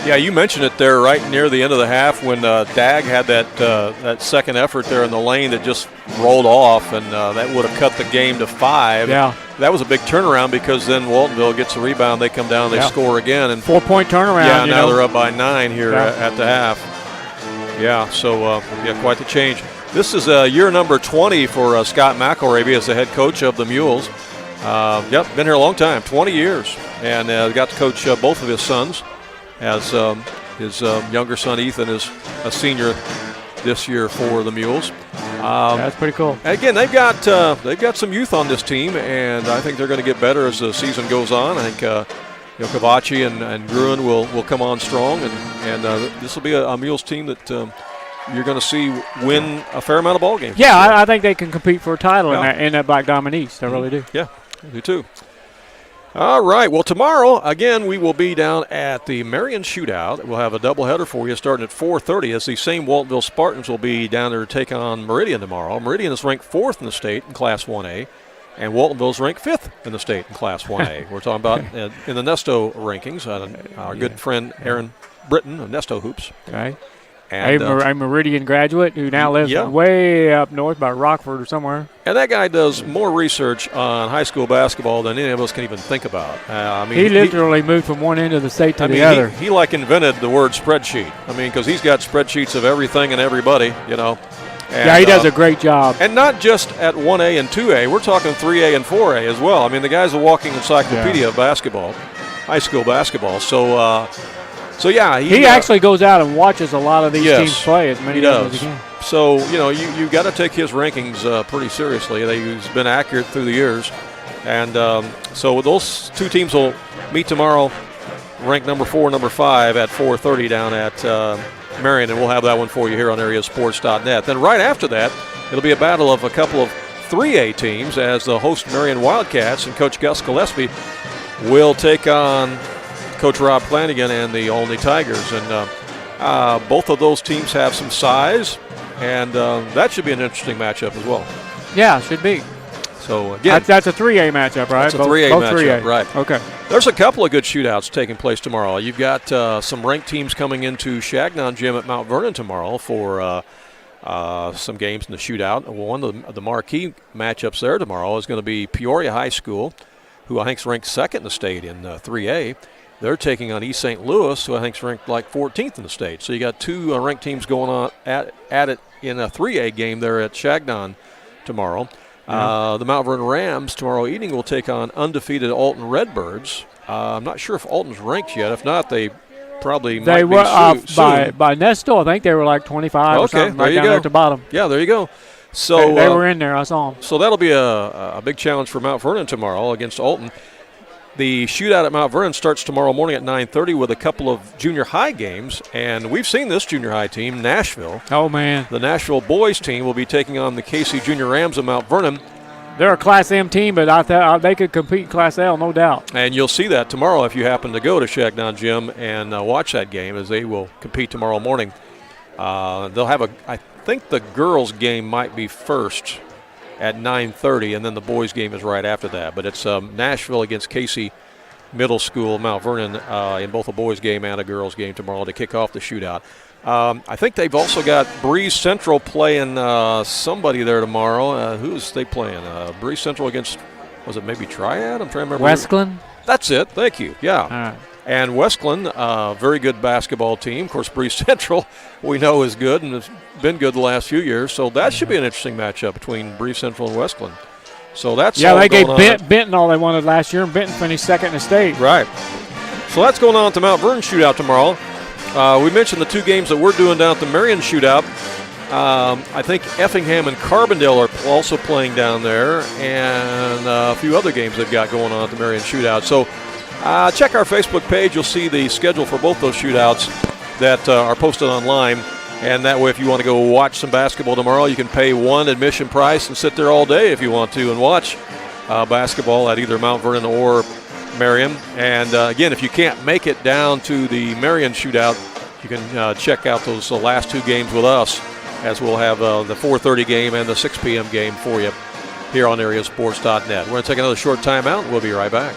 Yeah, you mentioned it there right near the end of the half when Dagg had that second effort there in the lane that just rolled off, and that would have cut the game to 5. Yeah. That was a big turnaround because then Waltonville gets a rebound, they come down, they score again. And 4-point turnaround. Yeah, now they're up by 9 here at the half. Yeah, so quite the change. This is year number 20 for Scott McElravy as the head coach of the Mules. Been here a long time, 20 years, and got to coach both of his sons. As his younger son Ethan is a senior this year for the Mules. That's pretty cool. Again, they've got some youth on this team, and I think they're going to get better as the season goes on. I think Kavachi and Gruen will come on strong, and this will be a Mules team that you're going to see win a fair amount of ball games. Yeah, I think they can compete for a title in that Black Diamond East. I really do. Yeah, I do too. All right. Well, tomorrow, again, we will be down at the Marion Shootout. We'll have a doubleheader for you starting at 4:30 as the same Waltonville Spartans will be down there to take on Meridian tomorrow. Meridian is ranked 4th in the state in Class 1A, and Waltonville is ranked 5th in the state in Class 1A. We're talking about in the Nesto rankings. Our good friend Aaron Britton of Nesto Hoops. Okay. And, a Meridian graduate who now lives way up north by Rockford or somewhere. And that guy does more research on high school basketball than any of us can even think about. He literally moved from one end of the state to the other. He like invented the word spreadsheet. Because he's got spreadsheets of everything and everybody, And, he does a great job. And not just at 1A and 2A. We're talking 3A and 4A as well. The guy's a walking encyclopedia of basketball, high school basketball. So he actually goes out and watches a lot of these teams play as many times as he can. So, you got to take his rankings pretty seriously. He's been accurate through the years. And so those 2 teams will meet tomorrow, ranked number 4, number 5 at 4:30 down at Marion, and we'll have that one for you here on AreaSports.net. Then right after that, it'll be a battle of a couple of 3A teams as the host Marion Wildcats and Coach Gus Gillespie will take on Coach Rob Flanagan and the Olney Tigers. And both of those teams have some size, and that should be an interesting matchup as well. Yeah, should be. So, again, that's a 3A matchup, right? That's a 3A matchup, 3A. right. Okay. There's a couple of good shootouts taking place tomorrow. You've got some ranked teams coming into Shagnon Gym at Mount Vernon tomorrow for some games in the shootout. One of the marquee matchups there tomorrow is going to be Peoria High School, who I think is ranked 2nd in the state in 3A. They're taking on East St. Louis, who I think is ranked like 14th in the state. So you got 2 ranked teams going on at it in a 3A game there at Shagnon tomorrow. The Mount Vernon Rams tomorrow evening will take on undefeated Alton Redbirds. I'm not sure if Alton's ranked yet. If not, they probably might be soon. By Nesto, I think they were like 25 or something right down there at the bottom. Yeah, there you go. So they were in there. I saw them. So that'll be a big challenge for Mount Vernon tomorrow against Alton. The shootout at Mount Vernon starts tomorrow morning at 9:30 with a couple of junior high games, and we've seen this junior high team, Nashville. Oh, man. The Nashville boys team will be taking on the Casey Junior Rams of Mount Vernon. They're a Class M team, but they could compete in Class L, no doubt. And you'll see that tomorrow if you happen to go to Shagnon Gym and watch that game, as they will compete tomorrow morning. They'll have I think the girls' game might be first at 9:30, and then the boys' game is right after that. But it's Nashville against Casey Middle School, Mount Vernon, in both a boys' game and a girls' game tomorrow to kick off the shootout. I think they've also got Breeze Central playing somebody there tomorrow. Who's they playing? Breeze Central against, was it maybe Triad? I'm trying to remember. Westglen? That's it. Thank you. Yeah. All right. And Westland, very good basketball team. Of course, Breeze Central we know is good and has been good the last few years. So that should be an interesting matchup between Breeze Central and Westland. So that's all they gave going on. Benton all they wanted last year, and Benton finished second in the state. Right. So that's going on at the Mount Vernon Shootout tomorrow. We mentioned the two games that we're doing down at the Marion Shootout. I think Effingham and Carbondale are also playing down there, and a few other games they've got going on at the Marion Shootout. So check our Facebook page. You'll see the schedule for both those shootouts that are posted online. And that way, if you want to go watch some basketball tomorrow, you can pay one admission price and sit there all day if you want to and watch basketball at either Mount Vernon or Marion. And again, if you can't make it down to the Marion Shootout, you can check out those last two games with us, as we'll have the 4:30 game and the 6 p.m. game for you here on AreaSports.net. We're going to take another short timeout, and we'll be right back.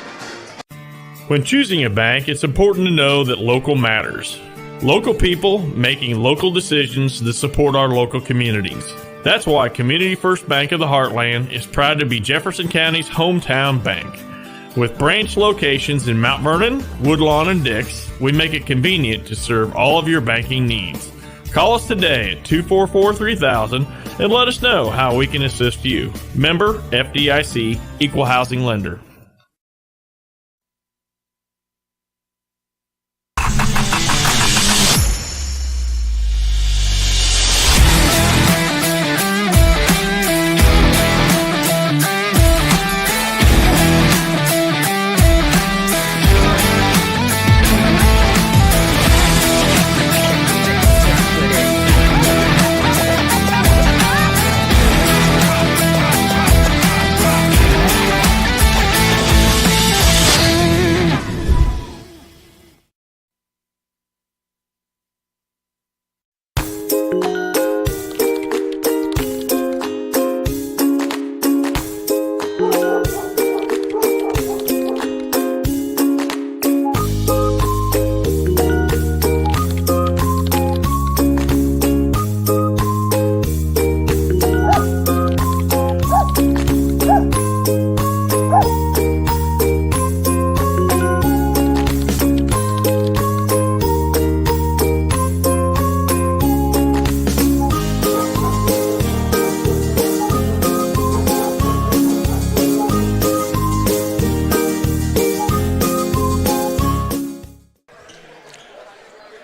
When choosing a bank, it's important to know that local matters. Local people making local decisions that support our local communities. That's why Community First Bank of the Heartland is proud to be Jefferson County's hometown bank. With branch locations in Mount Vernon, Woodlawn, and Dix, we make it convenient to serve all of your banking needs. Call us today at 244-3000 and let us know how we can assist you. Member FDIC, Equal Housing Lender.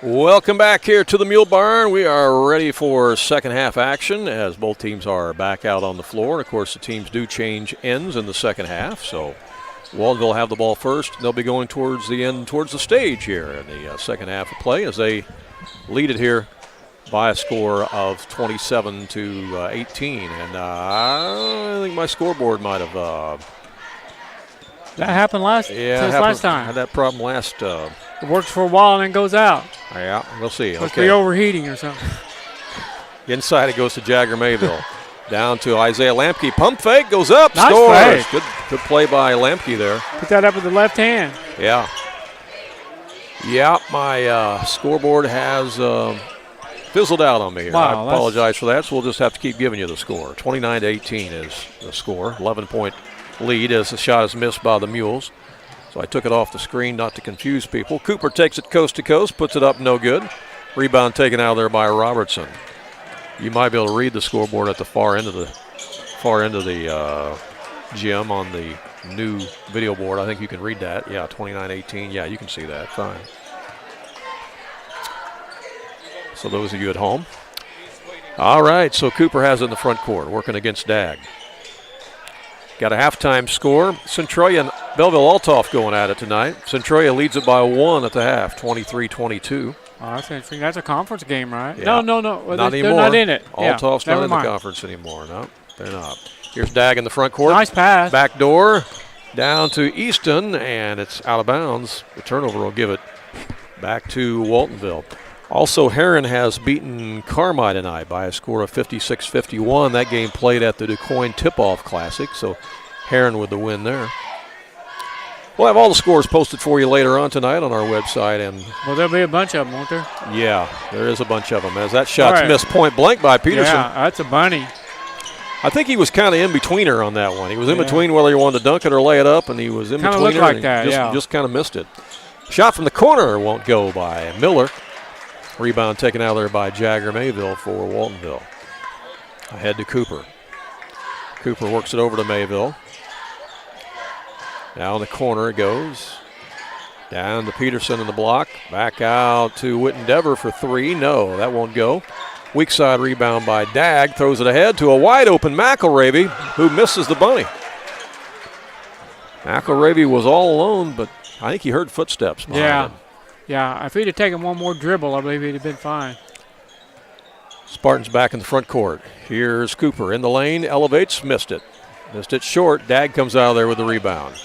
Welcome back here to the Mule Barn. We are ready for second half action as both teams are back out on the floor. Of course, the teams do change ends in the second half, so Waltonville will have the ball first. They'll be going towards the end, towards the stage here in the second half of play as they lead it here by a score of 27-18. And I think my scoreboard might have that happened last time. Had that problem last. It works for a while and then goes out. Yeah, we'll see. Must be overheating or something. Inside it goes to Jagger Mayville. Down to Isaiah Lampke. Pump fake, goes up, nice scores. Play. Good play by Lampke there. Put that up with the left hand. Yeah. Yeah, my scoreboard has fizzled out on me here. Wow, I apologize for that, so we'll just have to keep giving you the score. 29-18 is the score. 11-point lead as the shot is missed by the Mules. So I took it off the screen not to confuse people. Cooper takes it coast to coast, puts it up, no good. Rebound taken out of there by Robertson. You might be able to read the scoreboard at the far end of the gym on the new video board. I think you can read that. Yeah, 29-18. Yeah, you can see that. Fine. So those of you at home. All right, so Cooper has it in the front court, working against Dag. Got a halftime score. Centralia and Belleville-Altoff going at it tonight. Centralia leads it by 1 at the half, 23-22. Oh, that's interesting. That's a conference game, right? Yeah. No. Not They're anymore. not in it. Altoff's yeah, not in the conference anymore. No, they're not. Here's Dag in the front court. Nice pass. Back door down to Easton, and it's out of bounds. The turnover will give it back to Waltonville. Also, Heron has beaten Carmi tonight by a score of 56-51. That game played at the DuQuoin Tip-Off Classic, so Heron with the win there. We'll have all the scores posted for you later on tonight on our website. And well, there'll be a bunch of them, won't there? Yeah, there is a bunch of them. As that shot's missed point blank by Peterson. Yeah, that's a bunny. I think he was kind of in betweener on that one. He was in between whether he wanted to dunk it or lay it up, and he was in between. Kind of looked like that, just kind of missed it. Shot from the corner won't go by Miller. Rebound taken out there by Jagger Mayville for Waltonville. Ahead to Cooper. Cooper works it over to Mayville. Now in the corner it goes. Down to Peterson in the block. Back out to Wittendever for three. No, that won't go. Weak side rebound by Dagg. Throws it ahead to a wide open McElravy, who misses the bunny. McElravy was all alone, but I think he heard footsteps behind him. Yeah, if he'd have taken one more dribble, I believe he'd have been fine. Spartans back in the front court. Here's Cooper in the lane, elevates, missed it. Missed it short. Dagg comes out of there with the rebound.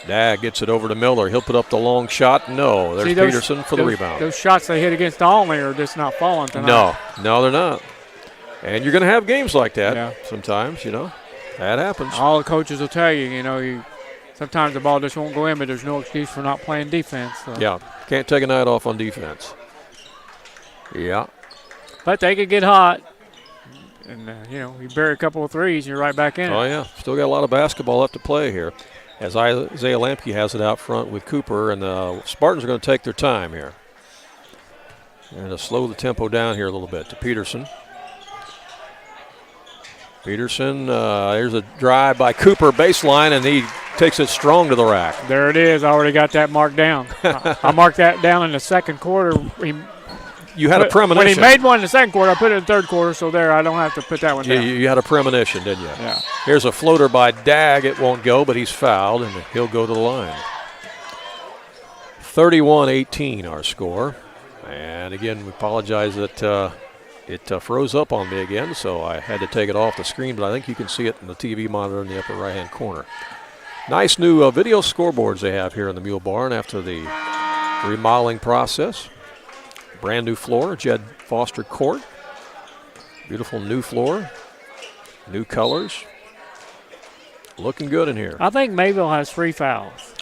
Dagg gets it over to Miller. He'll put up the long shot. No, there's Peterson for the rebound. Those shots they hit against Olney are just not falling tonight. No, they're not. And you're going to have games like that sometimes, you know. That happens. All the coaches will tell you, you know, sometimes the ball just won't go in, but there's no excuse for not playing defense. So. Yeah, can't take a night off on defense. Yeah. But they could get hot. And, you know, you bury a couple of threes, you're right back in it. Oh, yeah. Still got a lot of basketball left to play here. As Isaiah Lamke has it out front with Cooper, and the Spartans are going to take their time here. They're going to slow the tempo down here a little bit to Peterson. Peterson, there's a drive by Cooper, baseline, and he takes it strong to the rack. There it is. I already got that marked down. I marked that down in the second quarter. You had a premonition. When he made one in the second quarter, I put it in the third quarter, so there, I don't have to put that one down. You had a premonition, didn't you? Yeah. Here's a floater by Dagg. It won't go, but he's fouled, and he'll go to the line. 31-18 our score. And, again, we apologize that it froze up on me again, so I had to take it off the screen, but I think you can see it in the TV monitor in the upper right-hand corner. Nice new video scoreboards they have here in the Mule Barn after the remodeling process. Brand new floor, Jed Foster Court. Beautiful new floor, new colors. Looking good in here. I think Mayville has 3 fouls.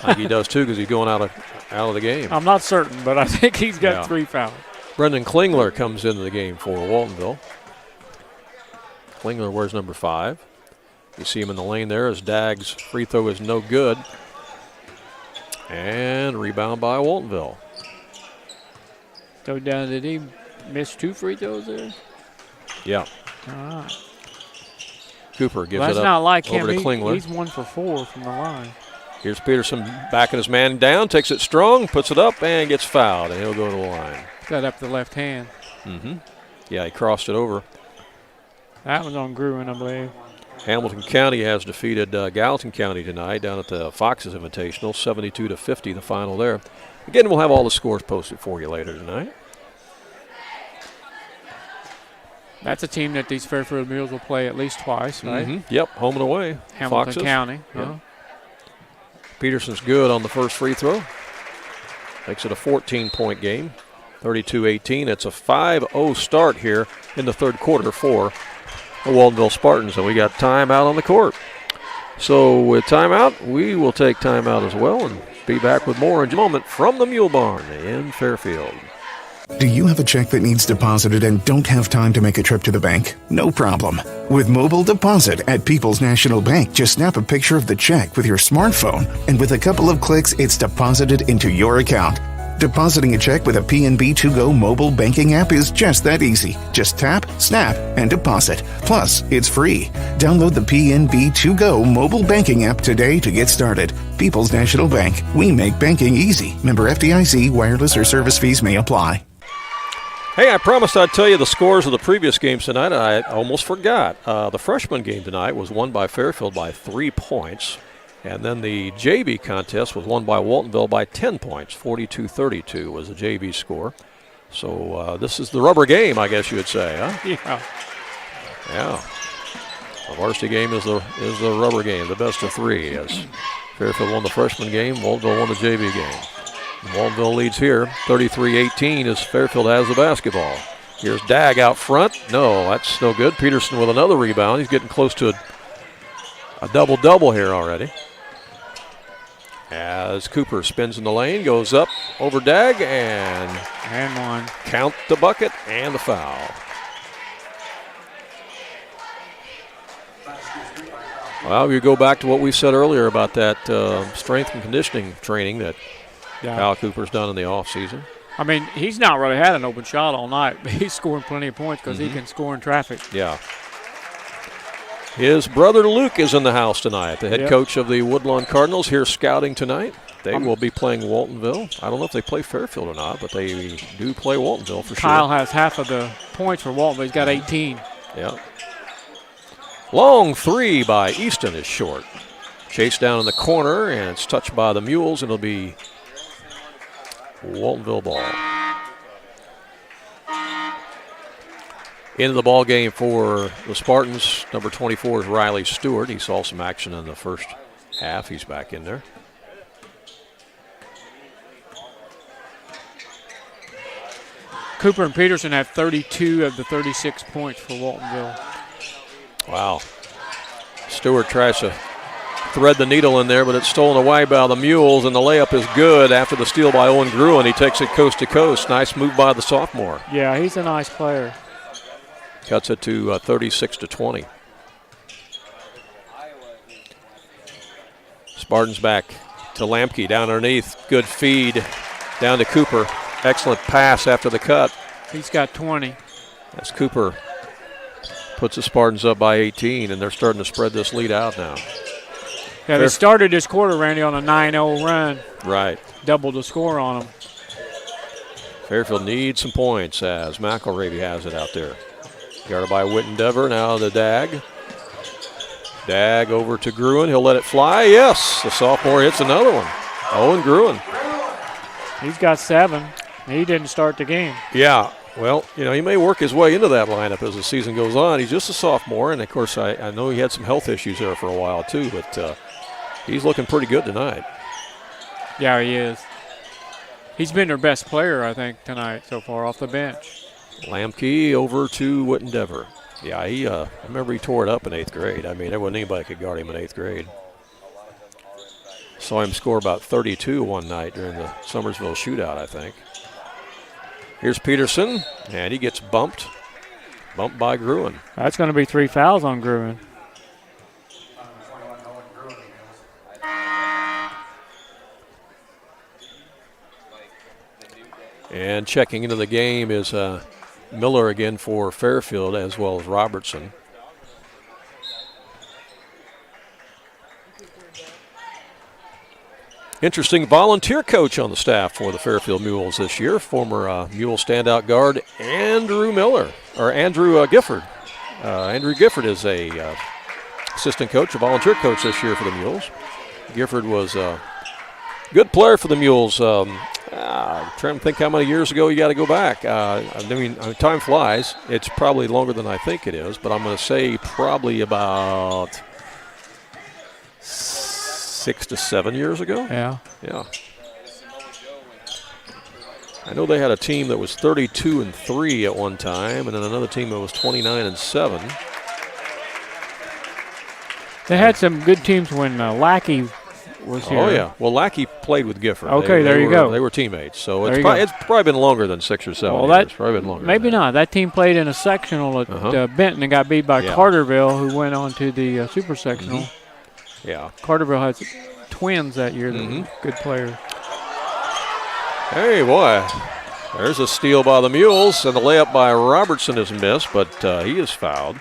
I think he does too because he's going out of the game. I'm not certain, but I think he's got 3 fouls. Brendan Klingler comes into the game for Waltonville. Klingler wears number 5. You see him in the lane there as Dagg's free throw is no good. And rebound by Waltonville. So down, did he miss 2 free throws there? Yeah. All right. Cooper gives that's it up not like over him. to Klingler. He's 1 for 4 from the line. Here's Peterson backing his man down, takes it strong, puts it up, and gets fouled, and he'll go to the line. Got up the left hand. Mm-hmm. Yeah, he crossed it over. That was on Gruen, I believe. Hamilton County has defeated Gallatin County tonight down at the Foxes Invitational, 72-50, the final there. Again, we'll have all the scores posted for you later tonight. That's a team that these Fairfield Mules will play at least twice, right? Mm-hmm. Yep, home and away. Hamilton Foxes. County. Yep. Peterson's good on the first free throw. Makes it a 14-point game, 32-18. It's a 5-0 start here in the third quarter for the Waltonville Spartans, and we got timeout on the court. So with timeout, we will take timeout as well and be back with more in a moment from the Mule Barn in Fairfield. Do you have a check that needs deposited and don't have time to make a trip to the bank? No problem. With Mobile Deposit at People's National Bank, just snap a picture of the check with your smartphone, and with a couple of clicks, it's deposited into your account. Depositing a check with a PNB 2Go mobile banking app is just that easy. Just tap, snap, and deposit. Plus, it's free. Download the PNB 2Go mobile banking app today to get started. People's National Bank. We make banking easy. Member FDIC. Wireless or service fees may apply. Hey, I promised I'd tell you the scores of the previous games tonight. I almost forgot. The freshman game tonight was won by Fairfield by 3 points. And then the JV contest was won by Waltonville by 10 points. 42-32 was the JV score. So this is the rubber game, I guess you would say, huh? Yeah. Yeah. The varsity game is the rubber game, the best of 3. As Fairfield won the freshman game, Waltonville won the JV game. Waltonville leads here, 33-18, as Fairfield has the basketball. Here's Dagg out front. No, that's no good. Peterson with another rebound. He's getting close to a double-double here already. As Cooper spins in the lane, goes up over Dagg, and one. Count the bucket and the foul. Well, you go back to what we said earlier about that strength and conditioning training that Kyle Cooper's done in the offseason. I mean, he's not really had an open shot all night, but he's scoring plenty of points because he can score in traffic. Yeah. His brother Luke is in the house tonight, the head coach of the Woodlawn Cardinals, here scouting tonight. They will be playing Waltonville. I don't know if they play Fairfield or not, but they do play Waltonville for sure. Kyle has half of the points for Waltonville. He's got 18. Yeah. Long three by Easton is short. Chased down in the corner, and it's touched by the Mules, and it'll be Waltonville ball. Into the ball game for the Spartans. Number 24 is Riley Stewart. He saw some action in the first half. He's back in there. Cooper and Peterson have 32 of the 36 points for Waltonville. Wow. Stewart tries to thread the needle in there, but it's stolen away by the Mules, and the layup is good after the steal by Owen Gruen. He takes it coast to coast. Nice move by the sophomore. Yeah, he's a nice player. Cuts it to 36-20. Spartans back to Lamke down underneath. Good feed down to Cooper. Excellent pass after the cut. He's got 20. As Cooper puts the Spartans up by 18, and they're starting to spread this lead out now. Yeah, they started this quarter, Randy, on a 9-0 run. Right. Doubled the score on them. Fairfield needs some points as McElravy has it out there. Guarded by Wittendever, now the Dag. Dag over to Gruen, he'll let it fly. Yes, the sophomore hits another one. Owen Gruen. He's got 7. He didn't start the game. Yeah, well, you know, he may work his way into that lineup as the season goes on. He's just a sophomore, and of course I know he had some health issues there for a while too, but he's looking pretty good tonight. Yeah, he is. He's been their best player, I think, tonight so far off the bench. Lamke over to Wittendever. Yeah, I remember he tore it up in 8th grade. I mean, there wasn't anybody could guard him in 8th grade. Saw him score about 32 one night during the Summersville shootout, I think. Here's Peterson, and he gets bumped by Gruen. That's going to be 3 fouls on Gruen. And checking into the game is Miller again for Fairfield, as well as Robertson. Interesting volunteer coach on the staff for the Fairfield Mules this year, former Mule standout guard Andrew Gifford. Andrew Gifford is a assistant coach, a volunteer coach this year for the Mules. Gifford was a good player for the Mules. I'm trying to think how many years ago you got to go back. I mean, time flies. It's probably longer than I think it is, but I'm going to say probably about 6 to 7 years ago. Yeah. I know they had a team that was 32-3 at one time, and then another team that was 29-7. They had some good teams when Lackey was here. Oh, yeah. Well, Lackey played with Gifford. Okay, there you go. They were teammates. So it's probably been longer than 6 or 7 years. It's probably been longer. Maybe not. That team played in a sectional at Benton and got beat by Carterville, who went on to the super sectional. Yeah. Carterville had twins that year. Good players. Hey, boy. There's a steal by the Mules, and the layup by Robertson is missed, but he is fouled.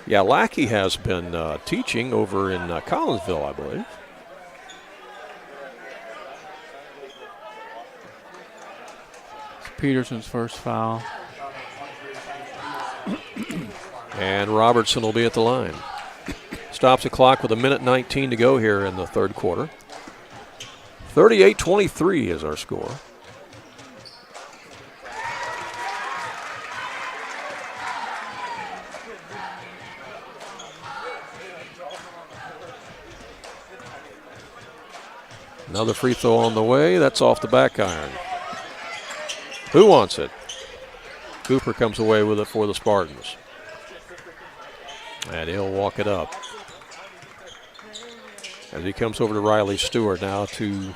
Yeah, Lackey has been teaching over in Collinsville, I believe. It's Peterson's first foul. And Robertson will be at the line. Stops the clock with 1:19 to go here in the third quarter. 38-23 is our score. Another free throw on the way. That's off the back iron. Who wants it? Cooper comes away with it for the Spartans. And he'll walk it up. As he comes over to Riley Stewart, now to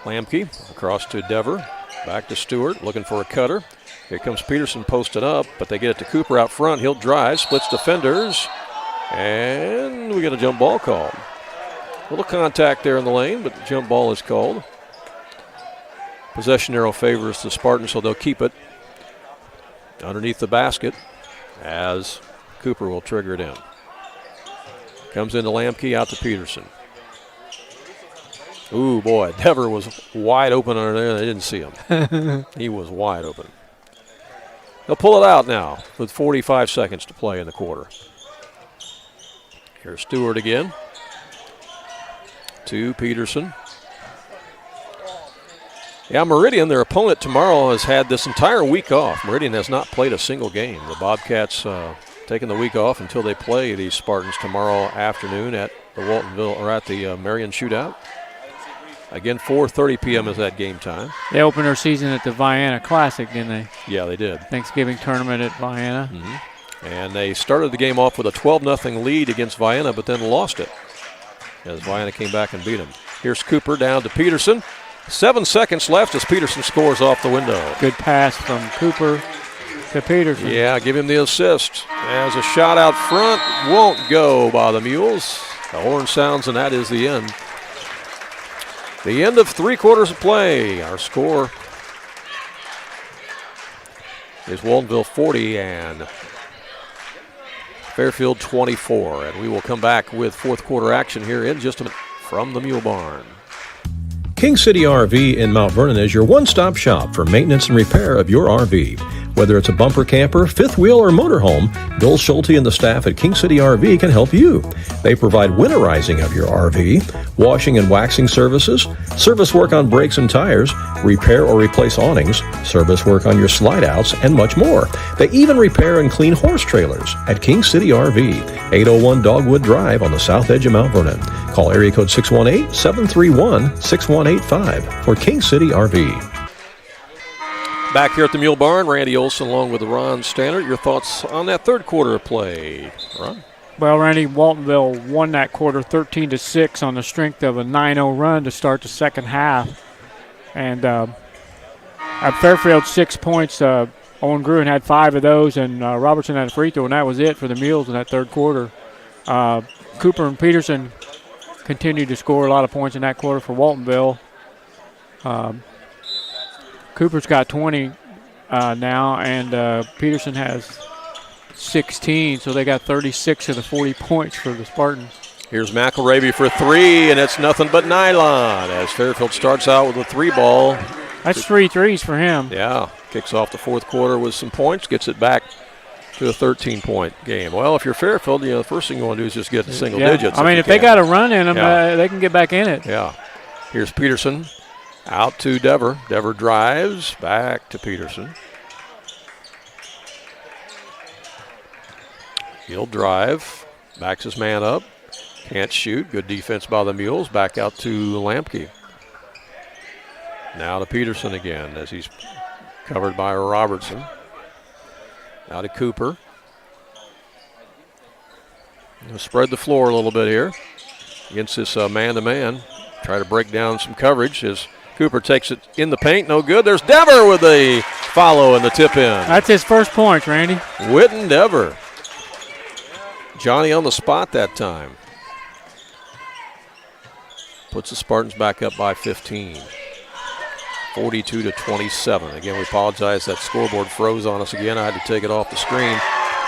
Lamke, across to Dever, back to Stewart, looking for a cutter. Here comes Peterson posted up, but they get it to Cooper out front. He'll drive, splits defenders, And we got a jump ball called. A little contact there in the lane, but the jump ball is called. Possession arrow favors the Spartans, so they'll keep it underneath the basket as Cooper will trigger it in. Comes into Lamke, out to Peterson. Ooh, boy, Dever was wide open under there. They didn't see him. He was wide open. They'll pull it out now with 45 seconds to play in the quarter. Here's Stewart again to Peterson. Yeah, Meridian, their opponent tomorrow, has had this entire week off. Meridian has not played a single game. The Bobcats taking the week off until they play these Spartans tomorrow afternoon at the Waltonville or at the Marion Shootout. Again, 4:30 p.m. is that game time. They opened their season at the Vienna Classic, didn't they? Yeah, they did. Thanksgiving tournament at Vienna. Mm-hmm. And they started the game off with a 12-0 lead against Vienna, but then lost it as Vienna came back and beat them. Here's Cooper down to Peterson. 7 seconds left as Peterson scores off the window. Good pass from Cooper to Peterson. Yeah, give him the assist. As a shot out front won't go by the Mules. The horn sounds, and that is the end. The end of 3 quarters of play. Our score is Waltonville 40 and Fairfield 24. And we will come back with fourth quarter action here in just a minute from the Mule Barn. King City RV in Mount Vernon is your one-stop shop for maintenance and repair of your RV. Whether it's a bumper camper, fifth wheel, or motorhome, Bill Schulte and the staff at King City RV can help you. They provide winterizing of your RV, washing and waxing services, service work on brakes and tires, repair or replace awnings, service work on your slide-outs, and much more. They even repair and clean horse trailers at King City RV, 801 Dogwood Drive on the south edge of Mount Vernon. Call area code 618-731-6185 for King City RV. Back here at the Mule Barn, Randy Olson along with Ron Stannard. Your thoughts on that third quarter of play, Ron? Well, Randy, Waltonville won that quarter 13-6 on the strength of a 9-0 run to start the second half. And at Fairfield, 6 points. Owen Gruen had 5 of those, and Robertson had a free throw, and that was it for the Mules in that third quarter. Cooper and Peterson continued to score a lot of points in that quarter for Waltonville. Cooper's got 20 now, and Peterson has 16, so they got 36 of the 40 points for the Spartans. Here's McElravy for 3, and it's nothing but nylon as Fairfield starts out with a 3-ball. That's 3 threes for him. Yeah, kicks off the fourth quarter with some points, gets it back to a 13-point game. Well, if you're Fairfield, the first thing you want to do is just get to single digits. I mean, if they got a run in them, they can get back in it. Yeah. Here's Peterson. Out to Dever. Dever drives back to Peterson. He'll drive. Backs his man up. Can't shoot. Good defense by the Mules. Back out to Lamke. Now to Peterson again as he's covered by Robertson. Now to Cooper. He'll spread the floor a little bit here against this man-to-man. Try to break down some coverage as Cooper takes it in the paint. No good. There's Dever with the follow and the tip in. That's his first point, Randy. Witten Dever. Johnny on the spot that time. Puts the Spartans back up by 15. 42-27. Again, we apologize. That scoreboard froze on us again. I had to take it off the screen.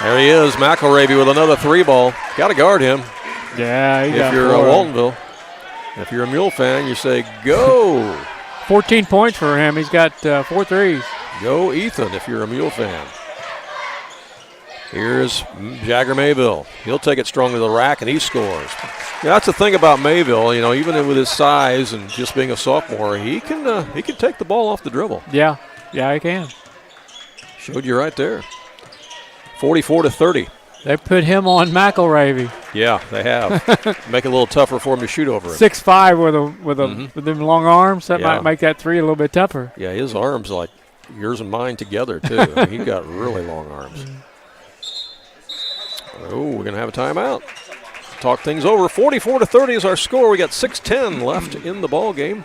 There he is, McElravy with another 3-ball. Got to guard him. Yeah, if you're Waltonville. If you're a Mule fan, you say, go. 14 points for him. He's got 4 threes. Go Ethan if you're a Mule fan. Here's Jagger Mayville. He'll take it strong to the rack, and he scores. Yeah, that's the thing about Mayville. Even with his size and just being a sophomore, he can take the ball off the dribble. Yeah, he can. Showed you right there. 44-30. They put him on McElravy. Yeah, they have. Make it a little tougher for him to shoot over him. 6'5" with them long arms. That might make that 3 a little bit tougher. Yeah, his arms like yours and mine together too. I mean, he's got really long arms. Oh, we're gonna have a timeout. Talk things over. 44-30 is our score. We got 6:10 left in the ball game.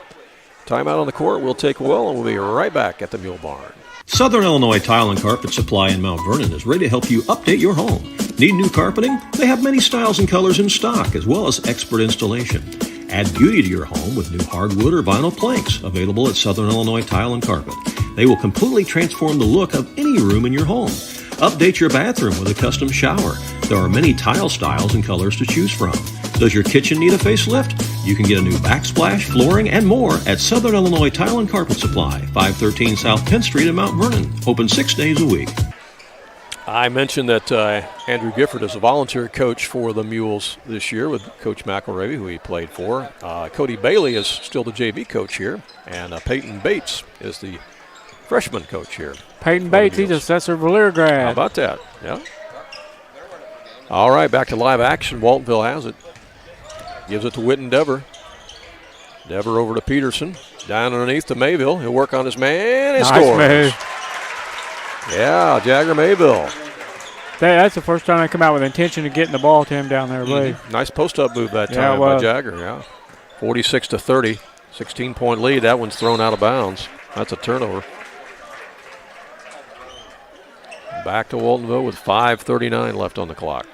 Timeout on the court. We'll take a whirl, and we'll be right back at the Mule Barn. Southern Illinois Tile and Carpet Supply in Mount Vernon is ready to help you update your home. Need new carpeting? They have many styles and colors in stock, as well as expert installation. Add beauty to your home with new hardwood or vinyl planks available at Southern Illinois Tile and Carpet. They will completely transform the look of any room in your home. Update your bathroom with a custom shower. There are many tile styles and colors to choose from. Does your kitchen need a facelift? You can get a new backsplash, flooring, and more at Southern Illinois Tile and Carpet Supply, 513 South 10th Street in Mount Vernon. Open 6 days a week. I mentioned that Andrew Gifford is a volunteer coach for the Mules this year with Coach McElravy, who he played for. Cody Bailey is still the JV coach here, and Peyton Bates is the freshman coach here. Peyton Bates, he's a Cesar Valier grad. How about that? Yeah. All right, back to live action. Waltonville has it. Gives it to Witten Dever. Dever over to Peterson. Down underneath to Mayville. He'll work on his man and scores. Move. Yeah, Jagger Mayville. That's the first time they come out with intention of getting the ball to him down there, I believe. Nice post-up move that time by Jagger, yeah. 46-30, 16-point lead. That one's thrown out of bounds. That's a turnover. Back to Waltonville with 5:39 left on the clock.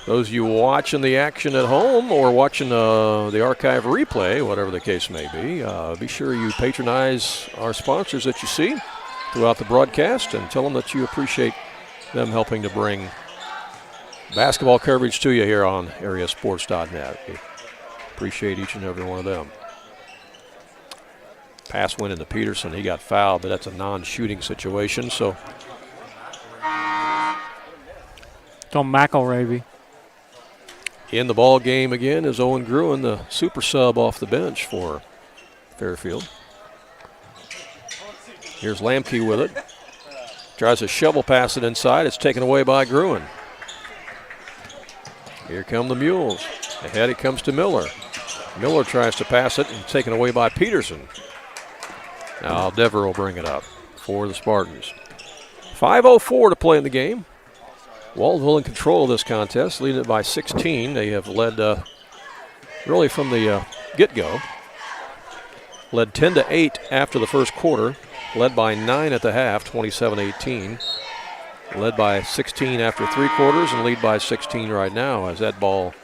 Those of you watching the action at home or watching the archive replay, whatever the case may be sure you patronize our sponsors that you see throughout the broadcast and tell them that you appreciate them helping to bring basketball coverage to you here on AreaSports.net. We appreciate each and every one of them. Pass went into Peterson. He got fouled, but that's a non-shooting situation. So it's on McElravy. in the ball game again is Owen Gruen, the super sub off the bench for Fairfield. Here's Lamke with it. Tries to shovel pass it inside. It's taken away by Gruen. Here come the Mules. Ahead it comes to Miller. Miller tries to pass it and taken away by Peterson. Now Dever will bring it up for the Spartans. 5:04 to play in the game. Waltonville in control of this contest, leading it by 16. They have led really from the get-go. Led 10-8 after the first quarter. Led by 9 at the half, 27-18. Led by 16 after 3 quarters and lead by 16 right now as that ball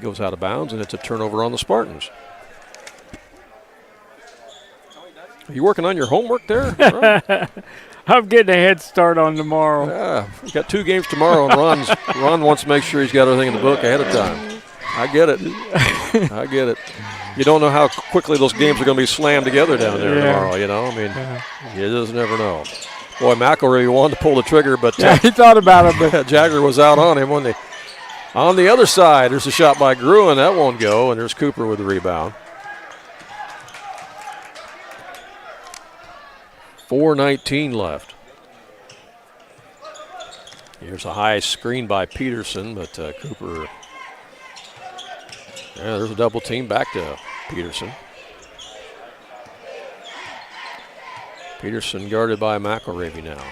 goes out of bounds, and it's a turnover on the Spartans. Are you working on your homework there? I'm getting a head start on tomorrow. Yeah, we've got 2 games tomorrow, and Ron wants to make sure he's got everything in the book ahead of time. I get it. I get it. You don't know how quickly those games are going to be slammed together down there tomorrow, you know? I mean, you just never know. Boy, McElravy wanted to pull the trigger, but he thought about it, but Jagger was out on him. On the other side, there's a shot by Gruen. That won't go, and there's Cooper with the rebound. 4:19 left. Here's a high screen by Peterson, but Cooper. Yeah, there's a double team back to Peterson. Peterson guarded by McElravy now.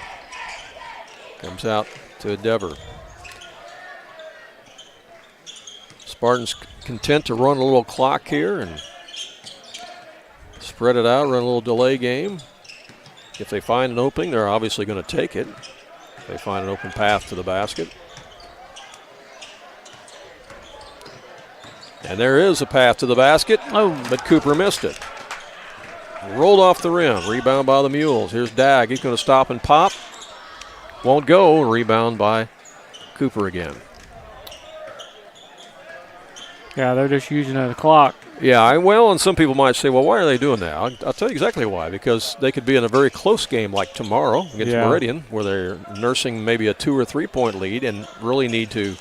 Comes out to Dever. Spartans content to run a little clock here and spread it out, run a little delay game. If they find an opening, they're obviously going to take it. If they find an open path to the basket. And there is a path to the basket, but Cooper missed it. Rolled off the rim. Rebound by the Mules. Here's Dag. He's going to stop and pop. Won't go. Rebound by Cooper again. yeah, they're just using the clock. Yeah, well, and some people might say, well, why are they doing that? I'll tell you exactly why. Because they could be in a very close game like tomorrow against Meridian, where they're nursing maybe a 2 or 3 point lead and really need to,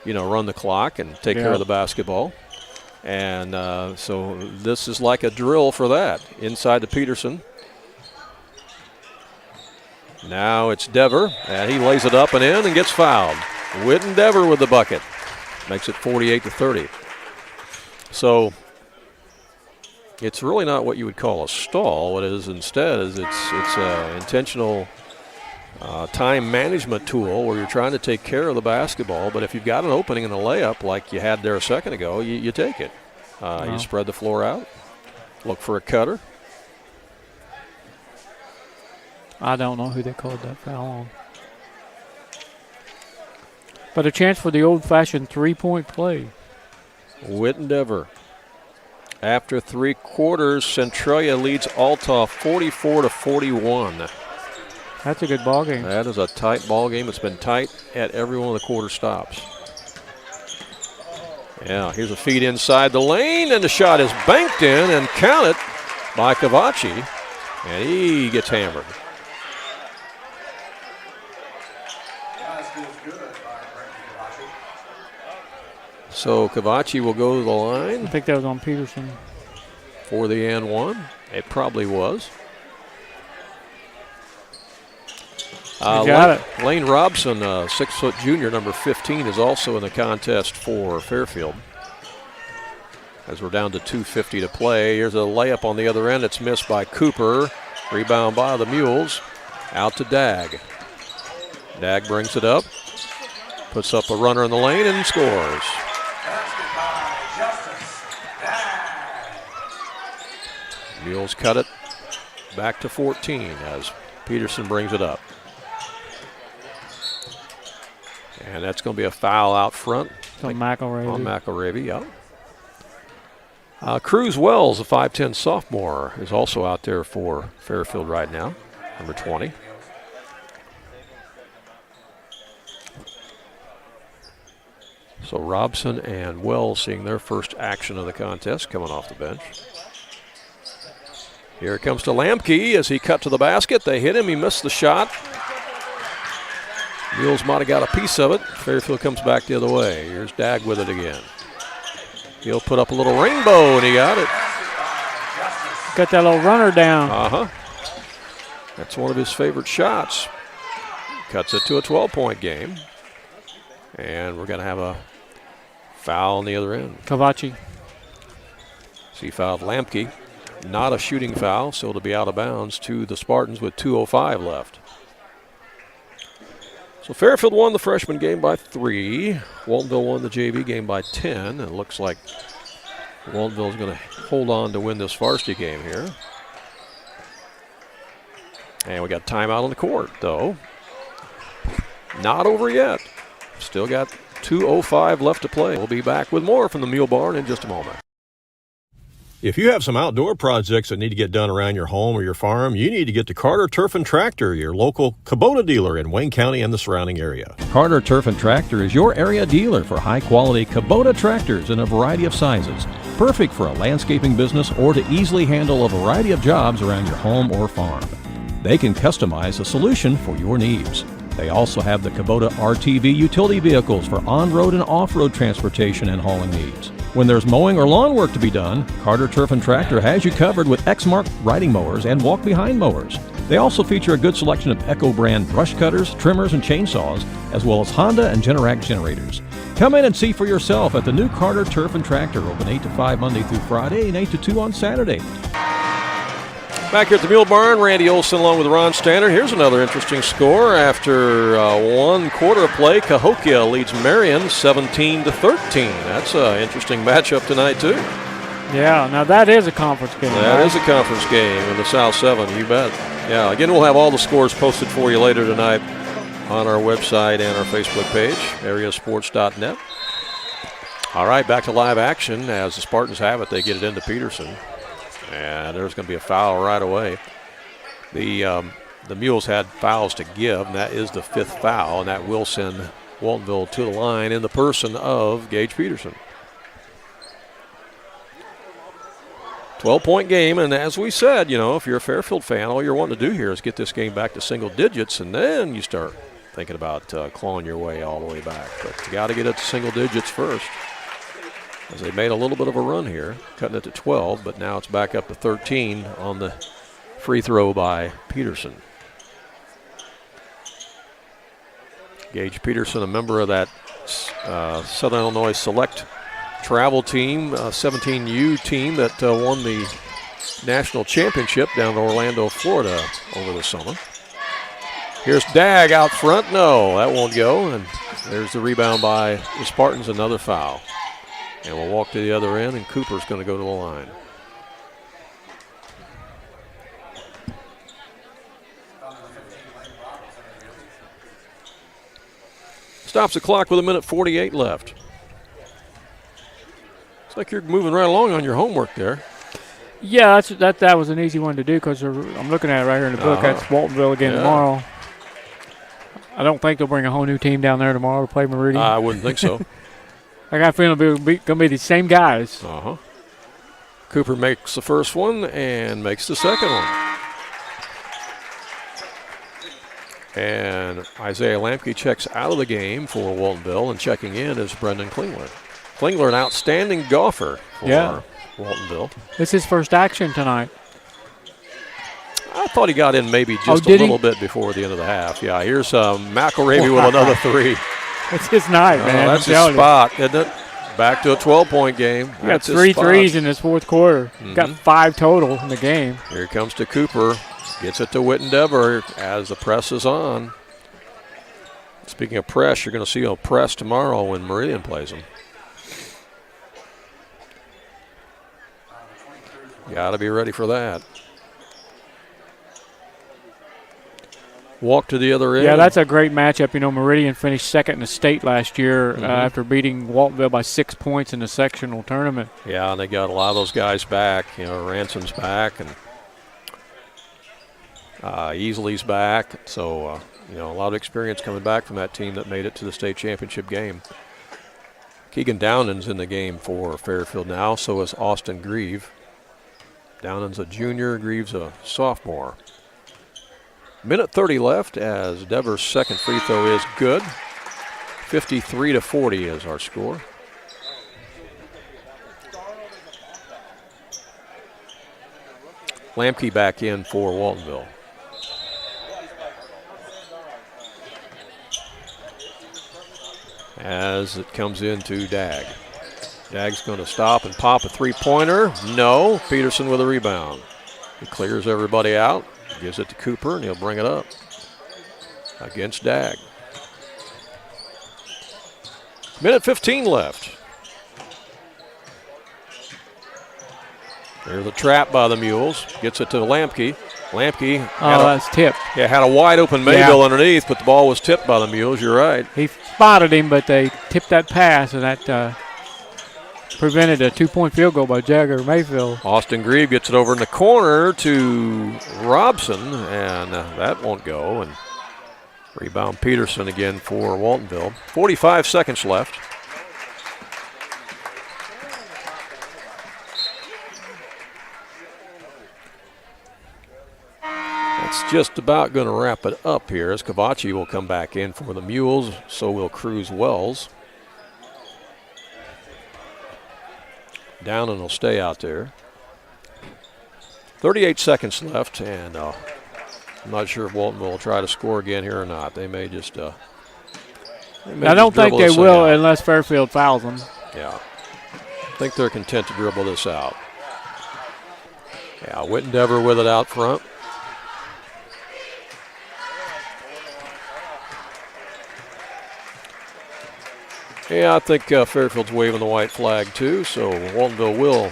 run the clock and take care of the basketball. And so this is like a drill for that. Inside to Peterson. Now it's Dever, and he lays it up and in and gets fouled. Witten Dever with the bucket. Makes it 48-30. So it's really not what you would call a stall. What it is instead is it's intentional time management tool where you're trying to take care of the basketball, but if you've got an opening in the layup like you had there a second ago, you take it. You spread the floor out, look for a cutter. I don't know who they called that foul on. But a chance for the old-fashioned three-point play. Wittendever. After 3 quarters, Centralia leads Althoff 44-41. That's a good ball game. That is a tight ball game. It's been tight at every one of the quarter stops. Yeah, here's a feed inside the lane, and the shot is banked in and counted by Cavacci, and he gets hammered. So Cavacci will go to the line. I think that was on Peterson. For the and one. It probably was. Got it. Lane Robson, 6-foot junior, number 15, is also in the contest for Fairfield. As we're down to 2:50 to play. Here's a layup on the other end. It's missed by Cooper. Rebound by the Mules. Out to Dag. Dag brings it up. Puts up a runner in the lane and scores. Mules cut it back to 14 as Peterson brings it up. And that's going to be a foul out front. On McElravy. On McElravy, yeah. Cruz Wells, a 5'10 sophomore, is also out there for Fairfield right now, number 20. So Robson and Wells seeing their first action of the contest coming off the bench. Here it comes to Lamke as he cut to the basket. They hit him. He missed the shot. Mules might have got a piece of it. Fairfield comes back the other way. Here's Dag with it again. He'll put up a little rainbow, and he got it. Got that little runner down. Uh-huh. That's one of his favorite shots. Cuts it to a 12-point game. And we're going to have a foul on the other end. Cavacci. So he fouled Lamke. Not a shooting foul, so it'll be out of bounds to the Spartans with 2:05 left. So Fairfield won the freshman game by 3. Waltonville won the JV game by 10. And it looks like Waltonville's going to hold on to win this varsity game here. And we got timeout on the court, though. Not over yet. Still got 2:05 left to play. We'll be back with more from the Mule Barn in just a moment. If you have some outdoor projects that need to get done around your home or your farm, you need to get to Carter Turf and Tractor, your local Kubota dealer in Wayne County and the surrounding area. Carter Turf and Tractor is your area dealer for high-quality Kubota tractors in a variety of sizes, perfect for a landscaping business or to easily handle a variety of jobs around your home or farm. They can customize a solution for your needs. They also have the Kubota RTV utility vehicles for on-road and off-road transportation and hauling needs. When there's mowing or lawn work to be done, Carter Turf and Tractor has you covered with Exmark riding mowers and walk-behind mowers. They also feature a good selection of Echo brand brush cutters, trimmers, and chainsaws, as well as Honda and Generac generators. Come in and see for yourself at the new Carter Turf and Tractor, open 8 to 5 Monday through Friday and 8 to 2 on Saturday. Back here at the Mule Barn, Randy Olson along with Ron Standard. Here's another interesting score. After 1 quarter of play, Cahokia leads Marion 17-13. That's an interesting matchup tonight, too. Yeah, now that is a conference game. That is a conference game in the South 7, you bet. Yeah, again, we'll have all the scores posted for you later tonight on our website and our Facebook page, AreaSports.net. All right, back to live action. As the Spartans have it, they get it into Peterson. And there's going to be a foul right away. The Mules had fouls to give, and that is the 5th foul, and that will send Waltonville to the line in the person of Gage Peterson. 12-point game, and as we said, you know, if you're a Fairfield fan, all you're wanting to do here is get this game back to single digits, and then you start thinking about clawing your way all the way back. But you got to get it to single digits first. As they made a little bit of a run here, cutting it to 12, but now it's back up to 13 on the free throw by Peterson. Gage Peterson, a member of that Southern Illinois Select travel team, 17U team that won the national championship down in Orlando, Florida over the summer. Here's Dag out front. No, that won't go. And there's the rebound by the Spartans, another foul. And we'll walk to the other end, and Cooper's going to go to the line. Stops the clock with 1:48 left. It's like you're moving right along on your homework there. Yeah, that was an easy one to do because I'm looking at it right here in the book. That's Waltonville again tomorrow. I don't think they'll bring a whole new team down there tomorrow to play Meridian. I wouldn't think so. I got a feeling it'll be going to be the same guys. Cooper makes the first one and makes the second one. And Isaiah Lampke checks out of the game for Waltonville, and checking in is Brendan Klingler. Klingler, an outstanding golfer for Waltonville. This is his first action tonight. I thought he got in maybe just a little bit before the end of the half. Yeah, here's McElravy with another three. It's his night, man. That's his spot, isn't it? Back to a 12-point game. He got 3 threes in his fourth quarter. Got 5 total in the game. Here comes to Cooper. Gets it to Wittendever as the press is on. Speaking of press, you're going to see a press tomorrow when Meridian plays them. Got to be ready for that. Walk to the other end. Yeah, that's a great matchup. You know, Meridian finished second in the state last year after beating Waltonville by 6 points in the sectional tournament. Yeah, and they got a lot of those guys back. You know, Ransom's back, and Easley's back. So, you know, a lot of experience coming back from that team that made it to the state championship game. Keegan Downan's in the game for Fairfield now. So is Austin Grieve. Downan's a junior, Grieve's a sophomore. 1:30 left as Devers' second free throw is good. 53-40 is our score. Lampke back in for Waltonville. As it comes into Dag. Dag's going to stop and pop a three-pointer. No. Peterson with a rebound. He clears everybody out. Gives it to Cooper, and he'll bring it up against Dag. 1:15 left. There's a trap by the Mules. Gets it to Lampke. Lampke. That's tipped. Yeah, had a wide open Mayville underneath, but the ball was tipped by the Mules. You're right. He spotted him, but they tipped that pass, and that prevented a 2-point field goal by Jagger Mayfield. Austin Grieve gets it over in the corner to Robson, and that won't go. And rebound Peterson again for Waltonville. 45 seconds left. That's just about going to wrap it up here as Cavacci will come back in for the Mules. So will Cruz Wells. Downen will stay out there. 38 seconds left, and I'm not sure if Walton will try to score again here or not. They may just. I don't think they will unless Fairfield fouls them. Yeah. I think they're content to dribble this out. Yeah, Wittendever with it out front. Yeah, I think Fairfield's waving the white flag too, so Waltonville will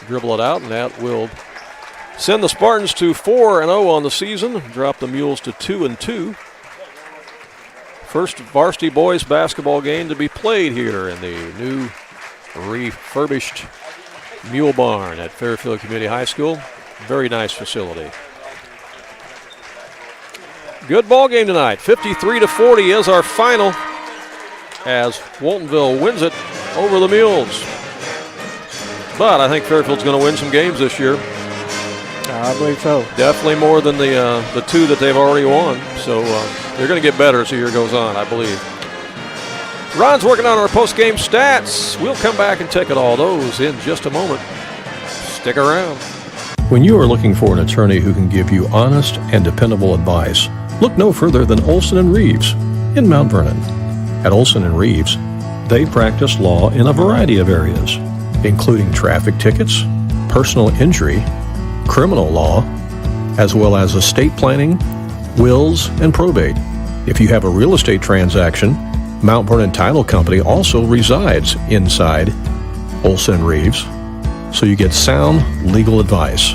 dribble it out, and that will send the Spartans to 4-0 on the season, drop the Mules to 2-2. First varsity boys basketball game to be played here in the new refurbished Mule Barn at Fairfield Community High School. Very nice facility. Good ball game tonight. 53-40 is our final, as Waltonville wins it over the Mules. But I think Fairfield's going to win some games this year. I believe so. Definitely more than the two that they've already won. So they're going to get better as the year goes on, I believe. Ron's working on our post-game stats. We'll come back and take it all those in just a moment. Stick around. When you are looking for an attorney who can give you honest and dependable advice, look no further than Olson & Reeves in Mount Vernon. At Olson & Reeves, they practice law in a variety of areas, including traffic tickets, personal injury, criminal law, as well as estate planning, wills, and probate. If you have a real estate transaction, Mount Vernon Title Company also resides inside Olson & Reeves, so you get sound legal advice.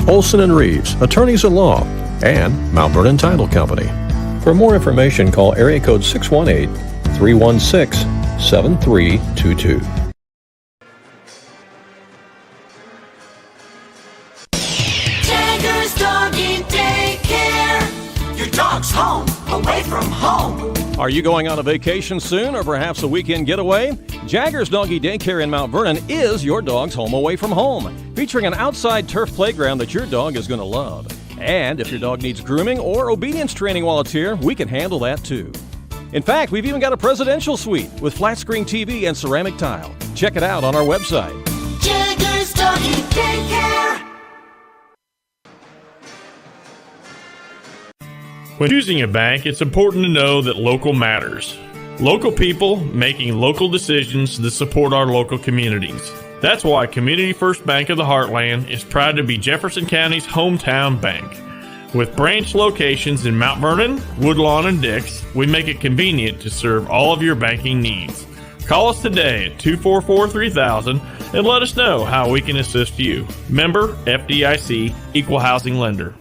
Olson & Reeves, attorneys at law, and Mount Vernon Title Company. For more information, call area code 618-316-7322. Jagger's Doggy Daycare. Your dog's home, away from home. Are you going on a vacation soon or perhaps a weekend getaway? Jagger's Doggy Daycare in Mount Vernon is your dog's home away from home, featuring an outside turf playground that your dog is going to love. And if your dog needs grooming or obedience training while it's here, we can handle that too. In fact, we've even got a presidential suite with flat screen TV and ceramic tile. Check it out on our website. Jagger's Doggy Daycare. When choosing a bank, it's important to know that local matters. Local people making local decisions that support our local communities. That's why Community First Bank of the Heartland is proud to be Jefferson County's hometown bank. With branch locations in Mount Vernon, Woodlawn, and Dix, we make it convenient to serve all of your banking needs. Call us today at 244-3000 and let us know how we can assist you. Member FDIC, Equal Housing Lender.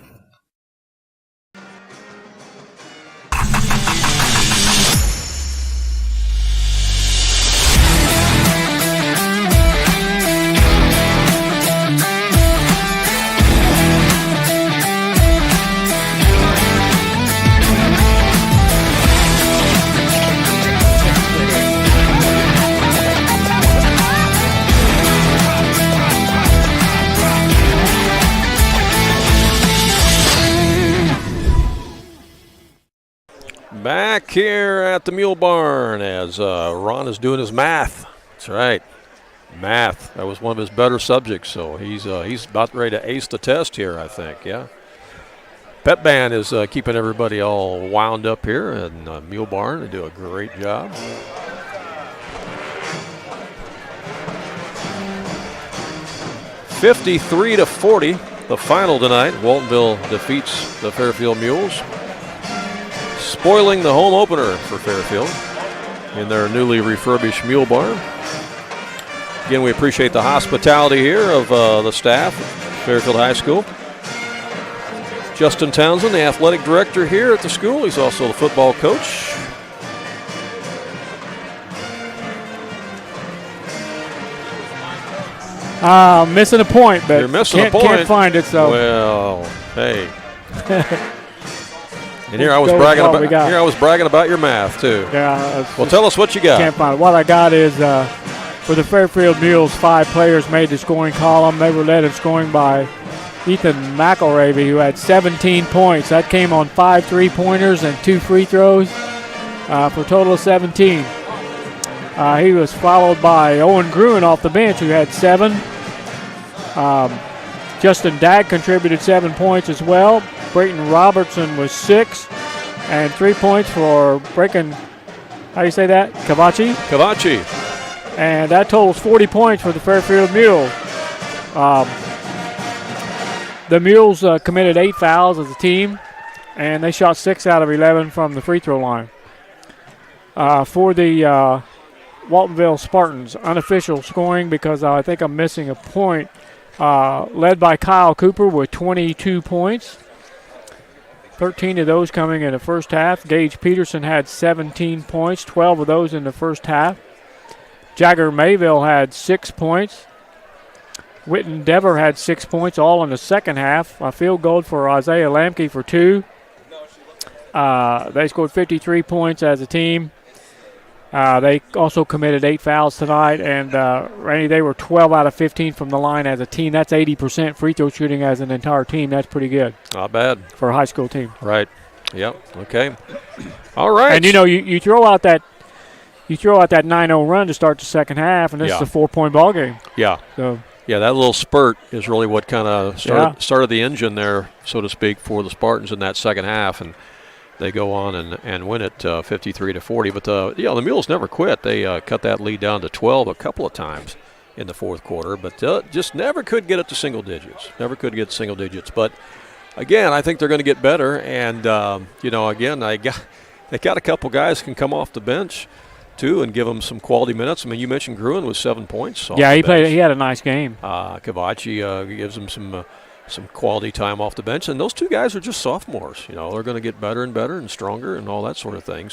Back here at the Mule Barn as Ron is doing his math. That's right, math. That was one of his better subjects, so he's about ready to ace the test here, I think, yeah. Pep Band is keeping everybody all wound up here in Mule Barn. They do a great job. (53-40), the final tonight. Waltonville defeats the Fairfield Mules, spoiling the home opener for Fairfield in their newly refurbished Mule Barn. Again, we appreciate the hospitality here of the staff at Fairfield High School. Justin Townsend, the athletic director here at the school. He's also the football coach. Missing a point, but You're missing a point. Can't find it. So well, hey. And here I was bragging about your math too. Yeah. Well, tell us what you got. Can't find it. What I got is for the Fairfield Mules, 5 players made the scoring column. They were led in scoring by Ethan McElravy, who had 17 points. That came on 5 3-pointers and 2 free throws for a total of 17. He was followed by Owen Gruen off the bench, who had 7. Justin Dagg contributed 7 points as well. Brayton Robertson was 6, and 3 points for Breakin, how do you say that? Cavachi. And that totals 40 points for the Fairfield Mules. The Mules committed 8 fouls as a team, and they shot 6 out of 11 from the free throw line. For the Waltonville Spartans, unofficial scoring because I think I'm missing a point, led by Kyle Cooper with 22 points. 13 of those coming in the first half. Gage Peterson had 17 points, 12 of those in the first half. Jagger Mayville had 6 points. Witten Dever had 6 points, all in the second half. A field goal for Isaiah Lamke for 2. They scored 53 points as a team. They also committed 8 fouls tonight, and Randy, they were 12 out of 15 from the line as a team. That's 80% free throw shooting as an entire team. That's pretty good. Not bad for a high school team. Right. Yep. Okay. All right. And you throw out that 9-0 run to start the second half, and this is a 4-point ball game. Yeah. So. Yeah, that little spurt is really what kind of started the engine there, so to speak, for the Spartans in that second half, and they go on and win it 53-40. But the Mules never quit. They cut that lead down to 12 a couple of times in the fourth quarter, but just never could get it to single digits. But again, I think they're going to get better. And, again, they got a couple guys who can come off the bench, too, and give them some quality minutes. I mean, you mentioned Gruen with 7 points. Yeah, he had a nice game. Kavachi gives them some quality time off the bench. And those two guys are just sophomores. They're going to get better and better and stronger and all that sort of thing.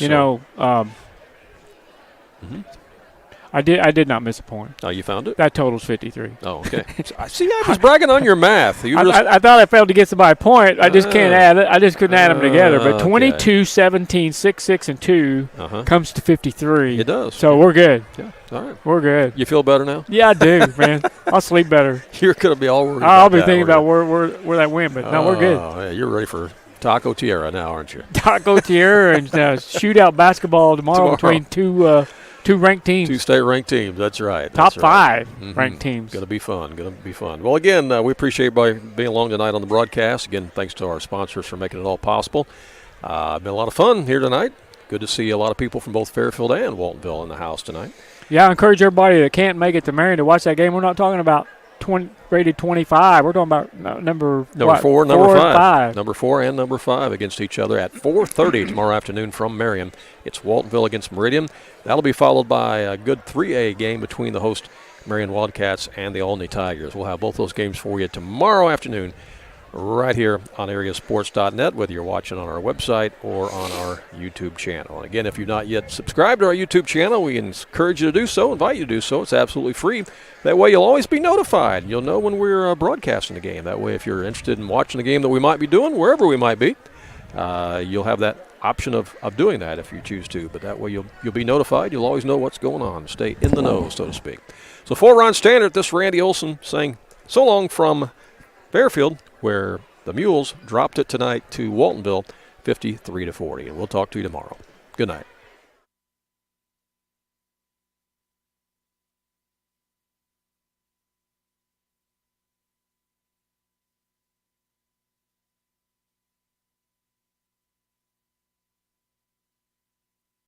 I did not miss a point. Oh, you found it? That totals 53. Oh, okay. I see. I was bragging on your math. I thought I failed to get somebody a point. I just can't add it. I just couldn't add them together. But 22, 17, 6, 6, and 2 comes to 53. It does. So we're good. Yeah. All right. We're good. You feel better now? Yeah, I do, man. I'll sleep better. You're going to be all worried I'll about be that, thinking about where that went, but no, we're good. Yeah, you're ready for Taco Tierra now, aren't you? Taco Tierra and shootout basketball tomorrow between two ranked teams. 2 state-ranked teams, that's right. Top that's right. 5 ranked teams. Going to be fun. Well, again, we appreciate everybody being along tonight on the broadcast. Again, thanks to our sponsors for making it all possible. Been a lot of fun here tonight. Good to see a lot of people from both Fairfield and Waltonville in the house tonight. Yeah, I encourage everybody that can't make it to Marion to watch that game. We're not talking about rated 25. We're talking about number 4, number 5. Number 4 and number 5 against each other at 4:30 tomorrow afternoon from Marion. It's Waltonville against Meridian. That'll be followed by a good 3A game between the host Marion Wildcats and the Olney Tigers. We'll have both those games for you tomorrow afternoon right here on AreaSports.net, whether you're watching on our website or on our YouTube channel. And again, if you've not yet subscribed to our YouTube channel, we encourage you to do so, invite you to do so. It's absolutely free. That way you'll always be notified. You'll know when we're broadcasting the game. That way if you're interested in watching the game that we might be doing, wherever we might be, you'll have that option of doing that if you choose to. But that way you'll be notified. You'll always know what's going on. Stay in the know, so to speak. So for Ron Standard, this is Randy Olson saying so long from Fairfield, where the Mules dropped it tonight to Waltonville 53-40. And we'll talk to you tomorrow. Good night.